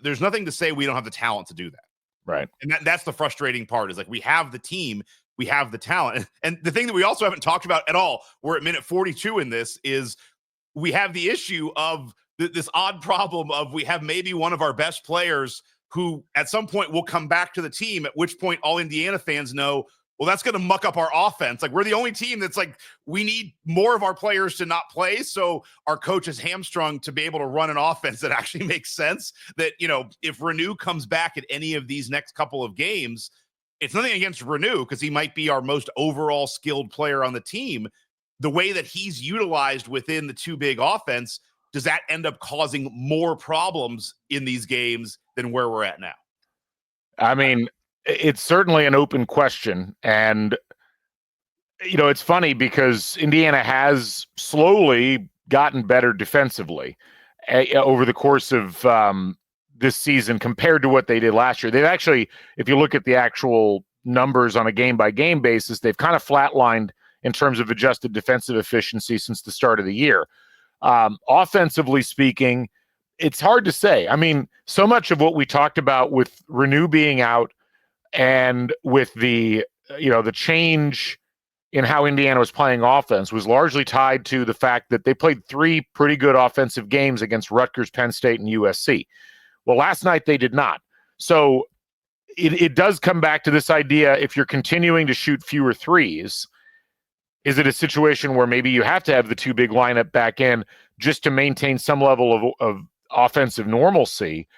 there's nothing to say we don't have the talent to do that. Right. And that's the frustrating part, is, like, we have the team, we have the talent. And the thing that we also haven't talked about at all, we're at minute 42 in this, is we have the issue of this odd problem of, we have maybe one of our best players who at some point will come back to the team, at which point all Indiana fans know, well, that's going to muck up our offense. Like, we're the only team that's like, we need more of our players to not play. So our coach is hamstrung to be able to run an offense that actually makes sense. That, if Renew comes back at any of these next couple of games, it's nothing against Renew, because he might be our most overall skilled player on the team. The way that he's utilized within the 2 big offense, does that end up causing more problems in these games than where we're at now? I mean, it's certainly an open question. And, it's funny because Indiana has slowly gotten better defensively over the course of this season compared to what they did last year. They've actually, if you look at the actual numbers on a game-by-game basis, they've kind of flatlined in terms of adjusted defensive efficiency since the start of the year. Offensively speaking, it's hard to say. I mean, so much of what we talked about with Renew being out, and with the change in how Indiana was playing offense, was largely tied to the fact that they played 3 pretty good offensive games against Rutgers, Penn State, and USC. Well, last night they did not. So it does come back to this idea, if you're continuing to shoot fewer threes, is it a situation where maybe you have to have the 2 big lineup back in just to maintain some level of offensive normalcy?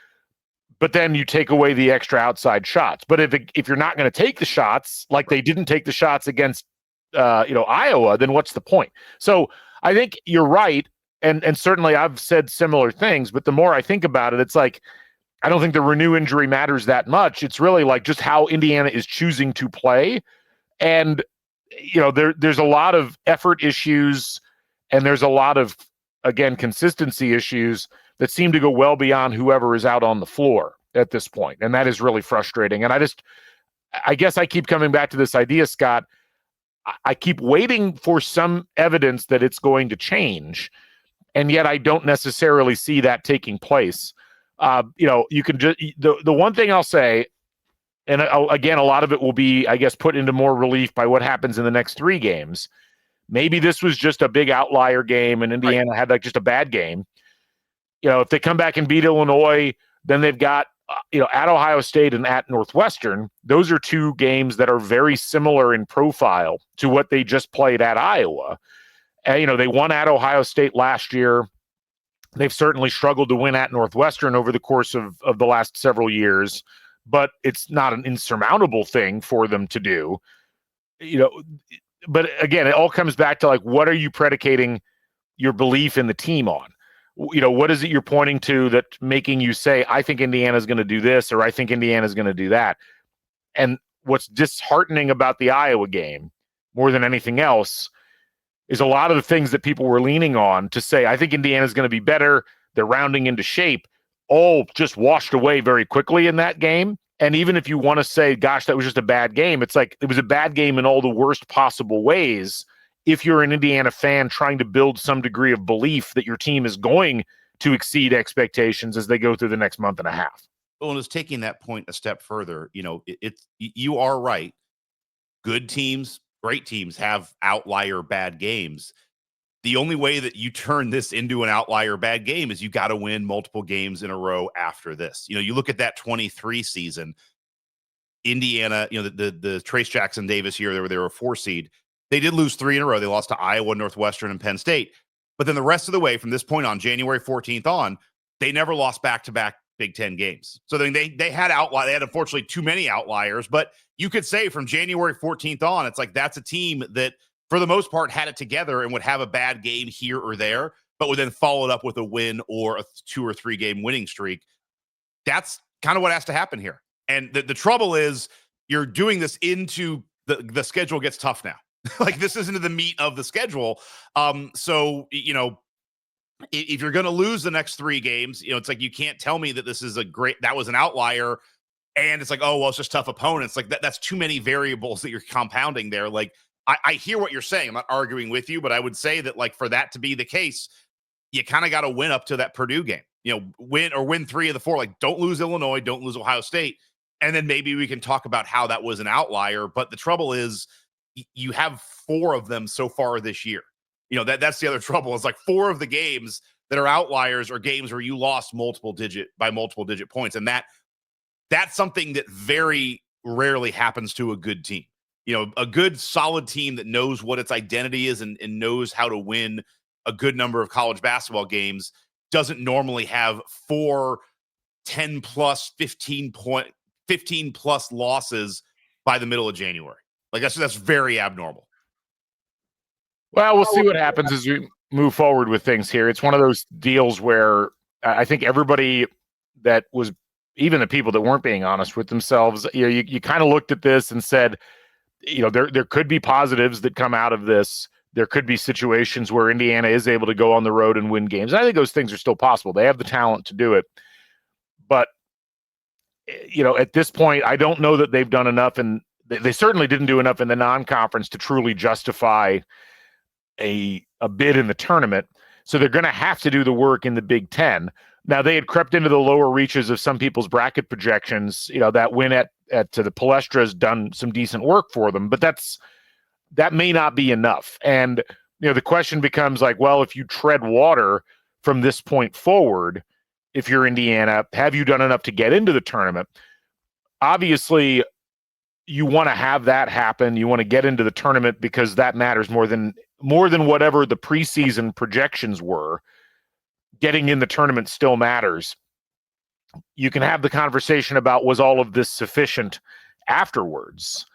But then you take away the extra outside shots. But if you're not going to take the shots, like they didn't take the shots against Iowa, then what's the point? So I think you're right, and certainly I've said similar things. But the more I think about it, it's like, I don't think the Renew injury matters that much. It's really like just how Indiana is choosing to play, and there's a lot of effort issues, and there's a lot of, again, consistency issues that seem to go well beyond whoever is out on the floor at this point. And that is really frustrating. And I guess I keep coming back to this idea, Scott. I keep waiting for some evidence that it's going to change. And yet I don't necessarily see that taking place. You can just the one thing I'll say, and again, a lot of it will be, I guess, put into more relief by what happens in the next 3 games. Maybe this was just a big outlier game, and Indiana had like just a bad game. If they come back and beat Illinois, then they've got at Ohio State and at Northwestern. Those are 2 games that are very similar in profile to what they just played at Iowa. And they won at Ohio State last year. They've certainly struggled to win at Northwestern over the course of the last several years, but it's not an insurmountable thing for them to do. But again, it all comes back to like, what are you predicating your belief in the team on? What is it you're pointing to that making you say, I think Indiana's going to do this, or I think Indiana's going to do that? And what's disheartening about the Iowa game more than anything else is a lot of the things that people were leaning on to say, I think Indiana's going to be better, they're rounding into shape, all just washed away very quickly in that game. And even if you want to say, gosh, that was just a bad game, it's like it was a bad game in all the worst possible ways. If you're an Indiana fan trying to build some degree of belief that your team is going to exceed expectations as they go through the next month and a half. Well, and it's taking that point a step further. You are right. Good teams, great teams have outlier bad games. The only way that you turn this into an outlier bad game is you got to win multiple games in a row after this. You look at that 23 season, Indiana, the Trace Jackson Davis year, they were a 4 seed. They did lose 3 in a row. They lost to Iowa, Northwestern, and Penn State. But then the rest of the way from this point on, January 14th on, they never lost back-to-back Big Ten games. So then they had outliers. They had, unfortunately, too many outliers. But you could say from January 14th on, it's like that's a team that, for the most part, had it together and would have a bad game here or there, but would then follow it up with a win or a 2 or 3 game winning streak. That's kind of what has to happen here. And the trouble is you're doing this into the schedule gets tough now. Like, this isn't the meat of the schedule. So, if you're going to lose the next 3 games, it's like, you can't tell me that this is that was an outlier. And it's like, oh, well, it's just tough opponents. Like that's too many variables that you're compounding there. Like, I hear what you're saying. I'm not arguing with you, but I would say that, like, for that to be the case, you kind of got to win up to that Purdue game, win 3 of the 4, like, don't lose Illinois, don't lose Ohio State. And then maybe we can talk about how that was an outlier. But the trouble is you have 4 of them so far this year. That's the other trouble. It's like 4 of the games that are outliers are games where you lost multiple digit points. And that's something that very rarely happens to a good team. A good solid team that knows what its identity is and knows how to win a good number of college basketball games doesn't normally have 4 10 plus 15 plus losses by the middle of January. Like that's very abnormal. Well, we'll see what happens as we move forward with things here. It's one of those deals where I think everybody that was, even the people that weren't being honest with themselves, you kind of looked at this and said, there could be positives that come out of this. There could be situations where Indiana is able to go on the road and win games. I think those things are still possible. They have the talent to do it. But, at this point, I don't know that they've done enough, and they certainly didn't do enough in the non-conference to truly justify a bid in the tournament. So they're going to have to do the work in the Big Ten. Now, they had crept into the lower reaches of some people's bracket projections. That win at the Palestra has done some decent work for them, but that may not be enough. And, the question becomes like, well, if you tread water from this point forward, if you're Indiana, have you done enough to get into the tournament? Obviously, you want to have that happen. You want to get into the tournament because that matters more than whatever the preseason projections were. Getting in the tournament still matters. You can have the conversation about, was all of this sufficient afterwards?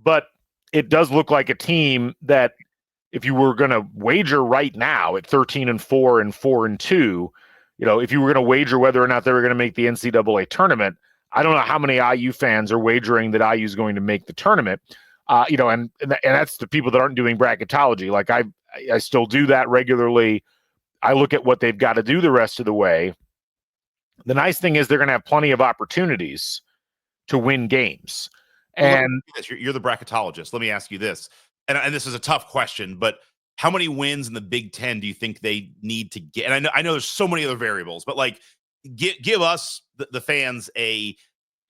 But it does look like a team that, if you were going to wager right now at 13-4 and 4-2, if you were going to wager whether or not they were going to make the NCAA tournament, I don't know how many IU fans are wagering that IU is going to make the tournament. And that's the people that aren't doing bracketology. Like I still do that regularly. I look at what they've got to do the rest of the way. The nice thing is they're going to have plenty of opportunities to win games. And you're the bracketologist. Let me ask you this. And this is a tough question, but how many wins in the Big Ten do you think they need to get? And I know there's so many other variables, but like, give us the fans a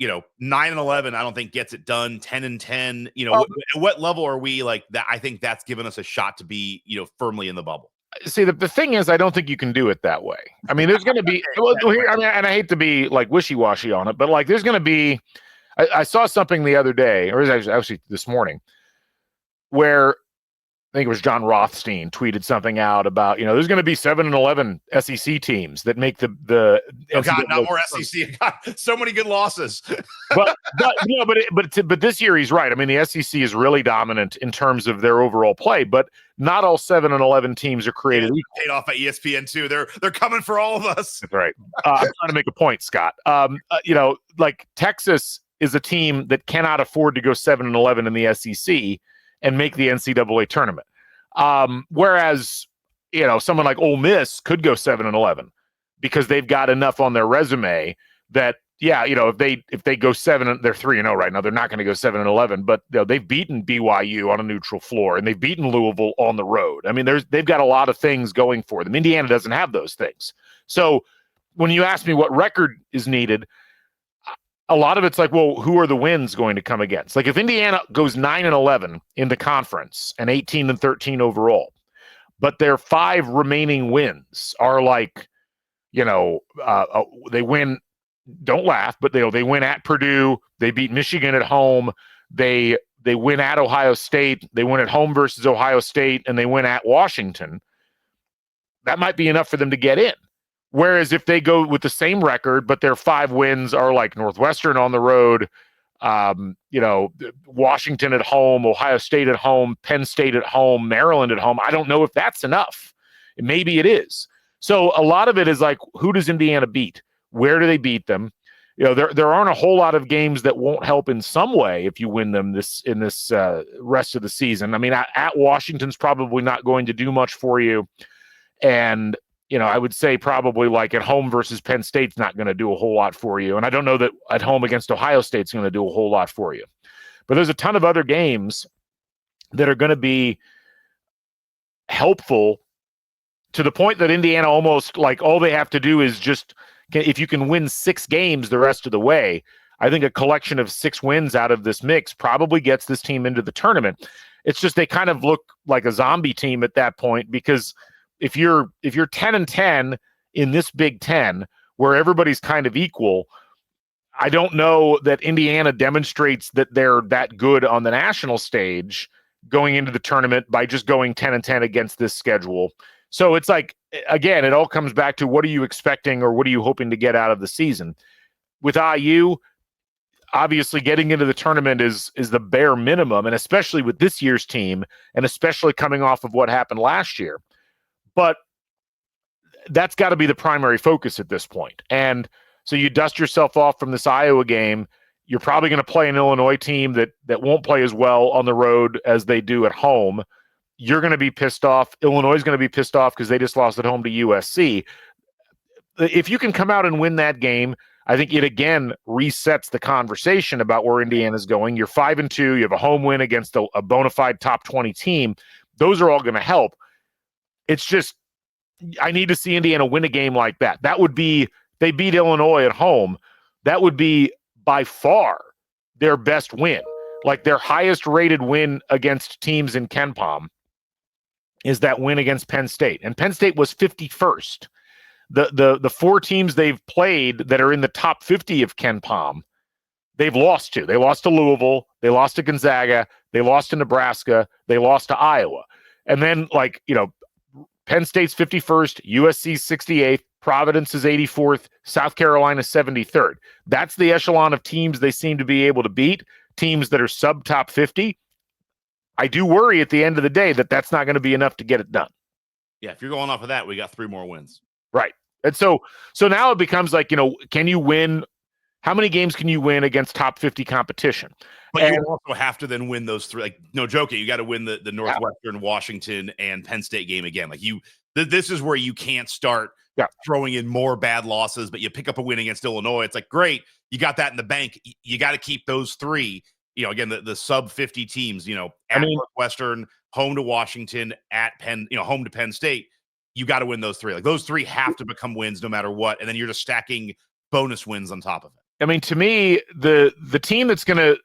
9-11. I don't think gets it done. 10-10. At what level are we like that? I think that's given us a shot to be firmly in the bubble. See, the thing is, I don't think you can do it that way. I mean, there's going to be, and I hate to be like wishy-washy on it, but like there's going to be, I saw something the other day, or actually this morning, where I think it was John Rothstein tweeted something out about, there's going to be 7-11 SEC teams that make the oh God, not more SEC. God, so many good losses. but this year he's right. I mean, the SEC is really dominant in terms of their overall play, but not all 7-11 teams are created equal. Paid off by ESPN too. They're coming for all of us. That's right. I'm trying to make a point, Scott. Like Texas is a team that cannot afford to go 7-11 in the SEC and make the NCAA tournament. Whereas, someone like Ole Miss could go 7-11 because they've got enough on their resume that, if they go 7, they're 3-0 right now. They're not going to go 7-11, but they've beaten BYU on a neutral floor and they've beaten Louisville on the road. I mean, they've got a lot of things going for them. Indiana doesn't have those things. So when you ask me what record is needed, a lot of it's like, well, who are the wins going to come against? Like if Indiana goes 9-11 in the conference and 18-13 overall, but their 5 remaining wins are like, they win. Don't laugh, but they win at Purdue. They beat Michigan at home. They win at Ohio State. They win at home versus Ohio State, and they win at Washington. That might be enough for them to get in. Whereas if they go with the same record, but their 5 wins are like Northwestern on the road, Washington at home, Ohio State at home, Penn State at home, Maryland at home, I don't know if that's enough. Maybe it is. So a lot of it is like, who does Indiana beat? Where do they beat them? There aren't a whole lot of games that won't help in some way if you win them in this rest of the season. I mean, at Washington's probably not going to do much for you. And I would say probably like at home versus Penn State's not going to do a whole lot for you. And I don't know that at home against Ohio State's going to do a whole lot for you. But there's a ton of other games that are going to be helpful to the point that Indiana almost like all they have to do is just, if you can win 6 games the rest of the way, I think a collection of 6 wins out of this mix probably gets this team into the tournament. It's just they kind of look like a zombie team at that point because if you're 10-10 in this Big Ten where everybody's kind of equal, I don't know that Indiana demonstrates that they're that good on the national stage going into the tournament by just going 10-10 against this schedule. So it's like, again, it all comes back to what are you expecting or what are you hoping to get out of the season? With IU, obviously getting into the tournament is the bare minimum, and especially with this year's team, and especially coming off of what happened last year. But that's got to be the primary focus at this point. And so you dust yourself off from this Iowa game. You're probably going to play an Illinois team that won't play as well on the road as they do at home. You're going to be pissed off. Illinois is going to be pissed off because they just lost at home to USC. If you can come out and win that game, I think it again resets the conversation about where Indiana's going. You're 5-2. You have a home win against a bona fide top 20 team. Those are all going to help. It's just, I need to see Indiana win a game like that. That would be, they beat Illinois at home. That would be by far their best win. Like their highest rated win against teams in KenPom is that win against Penn State. And Penn State was 51st. The 4 teams they've played that are in the top 50 of KenPom, they've lost to. They lost to Louisville. They lost to Gonzaga. They lost to Nebraska. They lost to Iowa. And then, Penn State's 51st, USC's 68th, Providence is 84th, South Carolina 73rd. That's the echelon of teams they seem to be able to beat, teams that are sub-top 50. I do worry at the end of the day that that's not going to be enough to get it done. Yeah, if you're going off of that, we got 3 more wins. Right. And so now it becomes like, can you win? How many games can you win against top 50 competition? But you also have to then win those 3. Like, no joking, you got to win the Northwestern, Washington, and Penn State game again. Like this is where you can't start throwing in more bad losses, but you pick up a win against Illinois. It's like, great, you got that in the bank. You got to keep those 3. Again, the sub 50 teams. Northwestern, home to Washington, at Penn, home to Penn State. you got to win those 3. Like those 3 have to become wins no matter what. And then you're just stacking bonus wins on top of it. I mean, to me, the team that's going to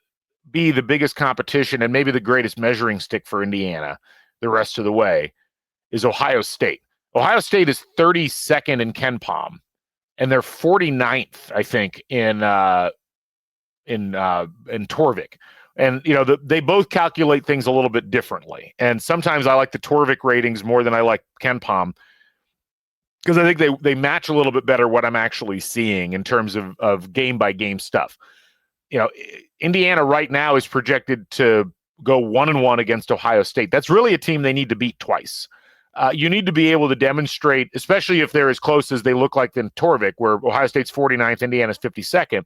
be the biggest competition and maybe the greatest measuring stick for Indiana the rest of the way is Ohio State. Ohio State is 32nd in KenPom, and they're 49th, I think, in Torvik. And, they both calculate things a little bit differently. And sometimes I like the Torvik ratings more than I like KenPom, because I think they match a little bit better what I'm actually seeing in terms of game-by-game stuff. Indiana right now is projected to go 1-1 against Ohio State. That's really a team they need to beat twice. You need to be able to demonstrate, especially if they're as close as they look like in Torvik, where Ohio State's 49th, Indiana's 52nd.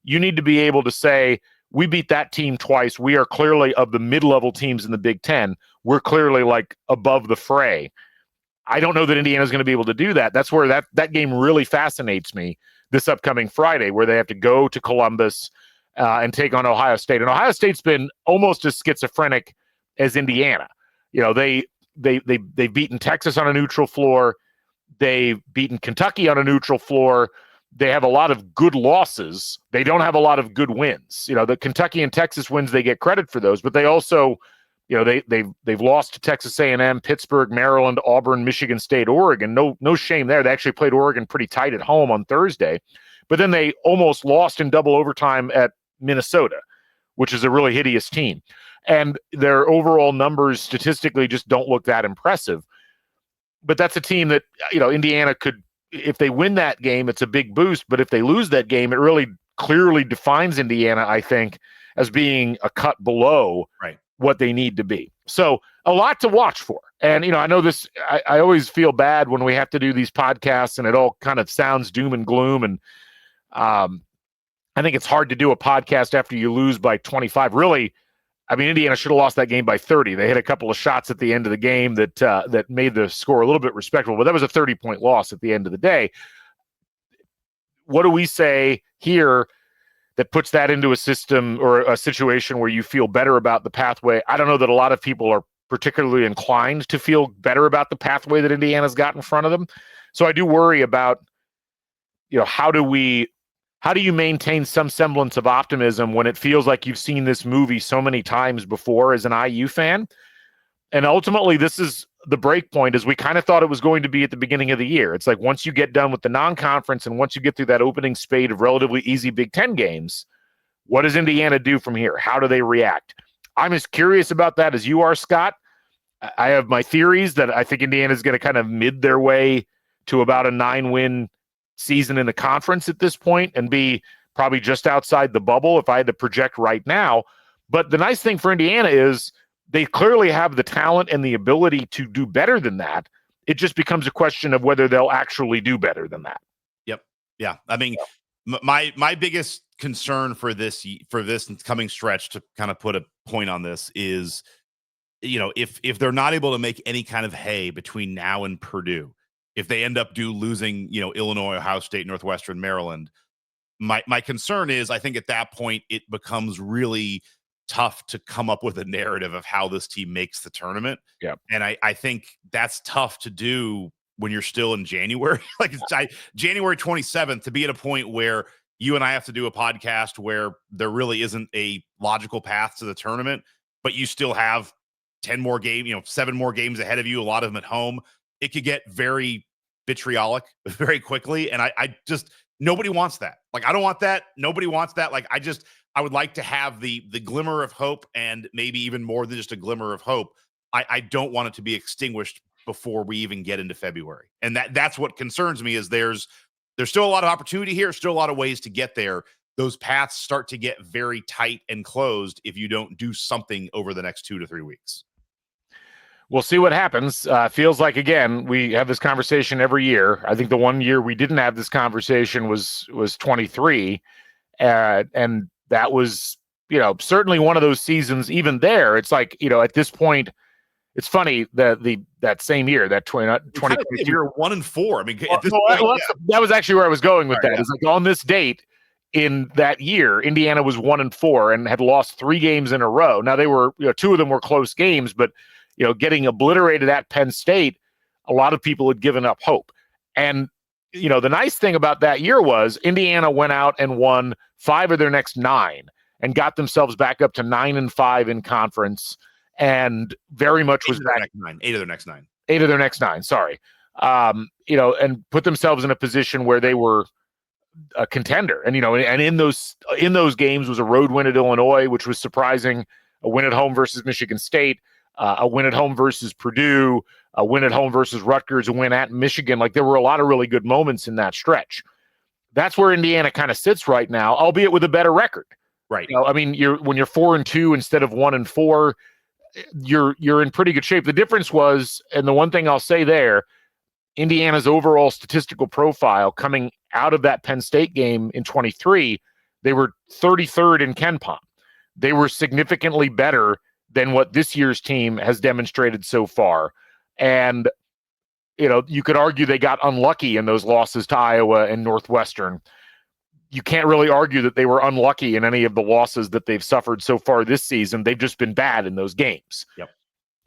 You need to be able to say, we beat that team twice. We are clearly of the mid-level teams in the Big Ten. We're clearly like above the fray. I don't know that Indiana's going to be able to do that. That's where that game really fascinates me this upcoming Friday, where they have to go to Columbus and take on Ohio State. And Ohio State's been almost as schizophrenic as Indiana. They've beaten Texas on a neutral floor. They've beaten Kentucky on a neutral floor. They have a lot of good losses. They don't have a lot of good wins. The Kentucky and Texas wins, they get credit for those, but they also, they've lost to Texas A&M, Pittsburgh, Maryland, Auburn, Michigan State, Oregon. No shame there. They actually played Oregon pretty tight at home on Thursday, but then they almost lost in double overtime at Minnesota, which is a really hideous team. And their overall numbers statistically just don't look that impressive. But that's a team that, Indiana could, if they win that game, it's a big boost. But if they lose that game, it really clearly defines Indiana, I think, as being a cut below what they need to be. So a lot to watch for. And, I know this, I always feel bad when we have to do these podcasts and it all kind of sounds doom and gloom. And I think it's hard to do a podcast after you lose by 25. Really, Indiana should have lost that game by 30. They hit a couple of shots at the end of the game that made the score a little bit respectable, but that was a 30-point loss at the end of the day. What do we say here that puts that into a system or a situation where you feel better about the pathway? I don't know that a lot of people are particularly inclined to feel better about the pathway that Indiana's got in front of them. So I do worry about, how do you maintain some semblance of optimism when it feels like you've seen this movie so many times before as an IU fan? And ultimately, this is the break point, as we kind of thought it was going to be at the beginning of the year. It's like once you get done with the non-conference and once you get through that opening spate of relatively easy Big Ten games, what does Indiana do from here? How do they react? I'm as curious about that as you are, Scott. I have my theories that I think Indiana is going to kind of mid their way to about a 9-win season in the conference at this point and be probably just outside the bubble if I had to project right now. But the nice thing for Indiana is they clearly have the talent and the ability to do better than that. It just becomes a question of whether they'll actually do better than that. Yep. Yeah. My biggest concern for this coming stretch, to kind of put a point on this, is, if they're not able to make any kind of hay between now and Purdue, if they end up losing, Illinois, Ohio State, Northwestern, Maryland, my concern is I think at that point it becomes really tough to come up with a narrative of how this team makes the tournament. Yeah. And I think that's tough to do when you're still in January. Like it's January 27th, to be at a point where you and I have to do a podcast where there really isn't a logical path to the tournament, but you still have 10 more games, 7 more games ahead of you, a lot of them at home. It could get very vitriolic very quickly. And I just, nobody wants that. Like, I don't want that. Nobody wants that. Like, I would like to have the glimmer of hope, and maybe even more than just a glimmer of hope. I don't want it to be extinguished before we even get into February. And that's what concerns me, is there's still a lot of opportunity here, still a lot of ways to get there. Those paths start to get very tight and closed if you don't do something over the next 2 to 3 weeks. We'll see what happens. Feels like, again, we have this conversation every year. I think the one year we didn't have this conversation was 23. And that was, certainly one of those seasons. Even there, it's like, at this point, it's funny that that same year, that 2022, you're 1-4. I mean, that was actually where I was going with that. It's like on this date in that year, Indiana was 1-4 and had lost 3 games in a row. Now they were, 2 of them were close games, but getting obliterated at Penn State, a lot of people had given up hope. And, you know, the nice thing about that year was Indiana went out and won 5 of their next 9 and got themselves back up to 9-5 in conference, and very much was back 8 of their next 9. 8 of their next 9, sorry. You know, and put themselves in a position where they were a contender. And, you know, and in those games was a road win at Illinois, which was surprising, a win at home versus Michigan State, a win at home versus Purdue, a win at home versus Rutgers, a win at Michigan. Like, there were a lot of really good moments in that stretch. That's where Indiana kind of sits right now, albeit with a better record. Right. You know, I mean, when you're 4-2 instead of 1-4, you're in pretty good shape. The difference was, and the one thing I'll say there, Indiana's overall statistical profile coming out of that Penn State game in 23, they were 33rd in KenPom. They were significantly better than what this year's team has demonstrated so far. And, you know, you could argue they got unlucky in those losses to Iowa and Northwestern. You can't really argue that they were unlucky in any of the losses that they've suffered so far this season. They've just been bad in those games. Yep.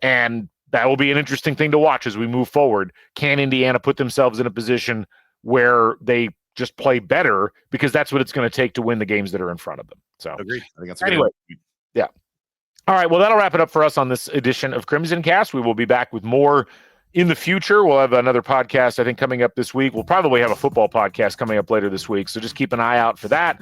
And that will be an interesting thing to watch as we move forward. Can Indiana put themselves in a position where they just play better? Because that's what it's going to take to win the games that are in front of them. So, agreed. I think that's anyway. Yeah. All right. Well, that'll wrap it up for us on this edition of Crimson Cast. We will be back with more in the future. We'll have another podcast, I think, coming up this week. We'll probably have a football podcast coming up later this week. So just keep an eye out for that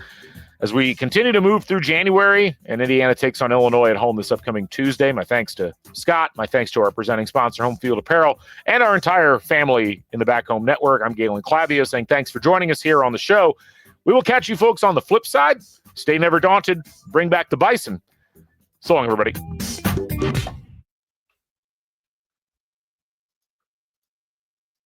as we continue to move through January, and Indiana takes on Illinois at home this upcoming Tuesday. My thanks to Scott. My thanks to our presenting sponsor, Home Field Apparel, and our entire family in the Back Home Network. I'm Galen Clavio saying thanks for joining us here on the show. We will catch you folks on the flip side. Stay never daunted. Bring back the Bison. So long, everybody.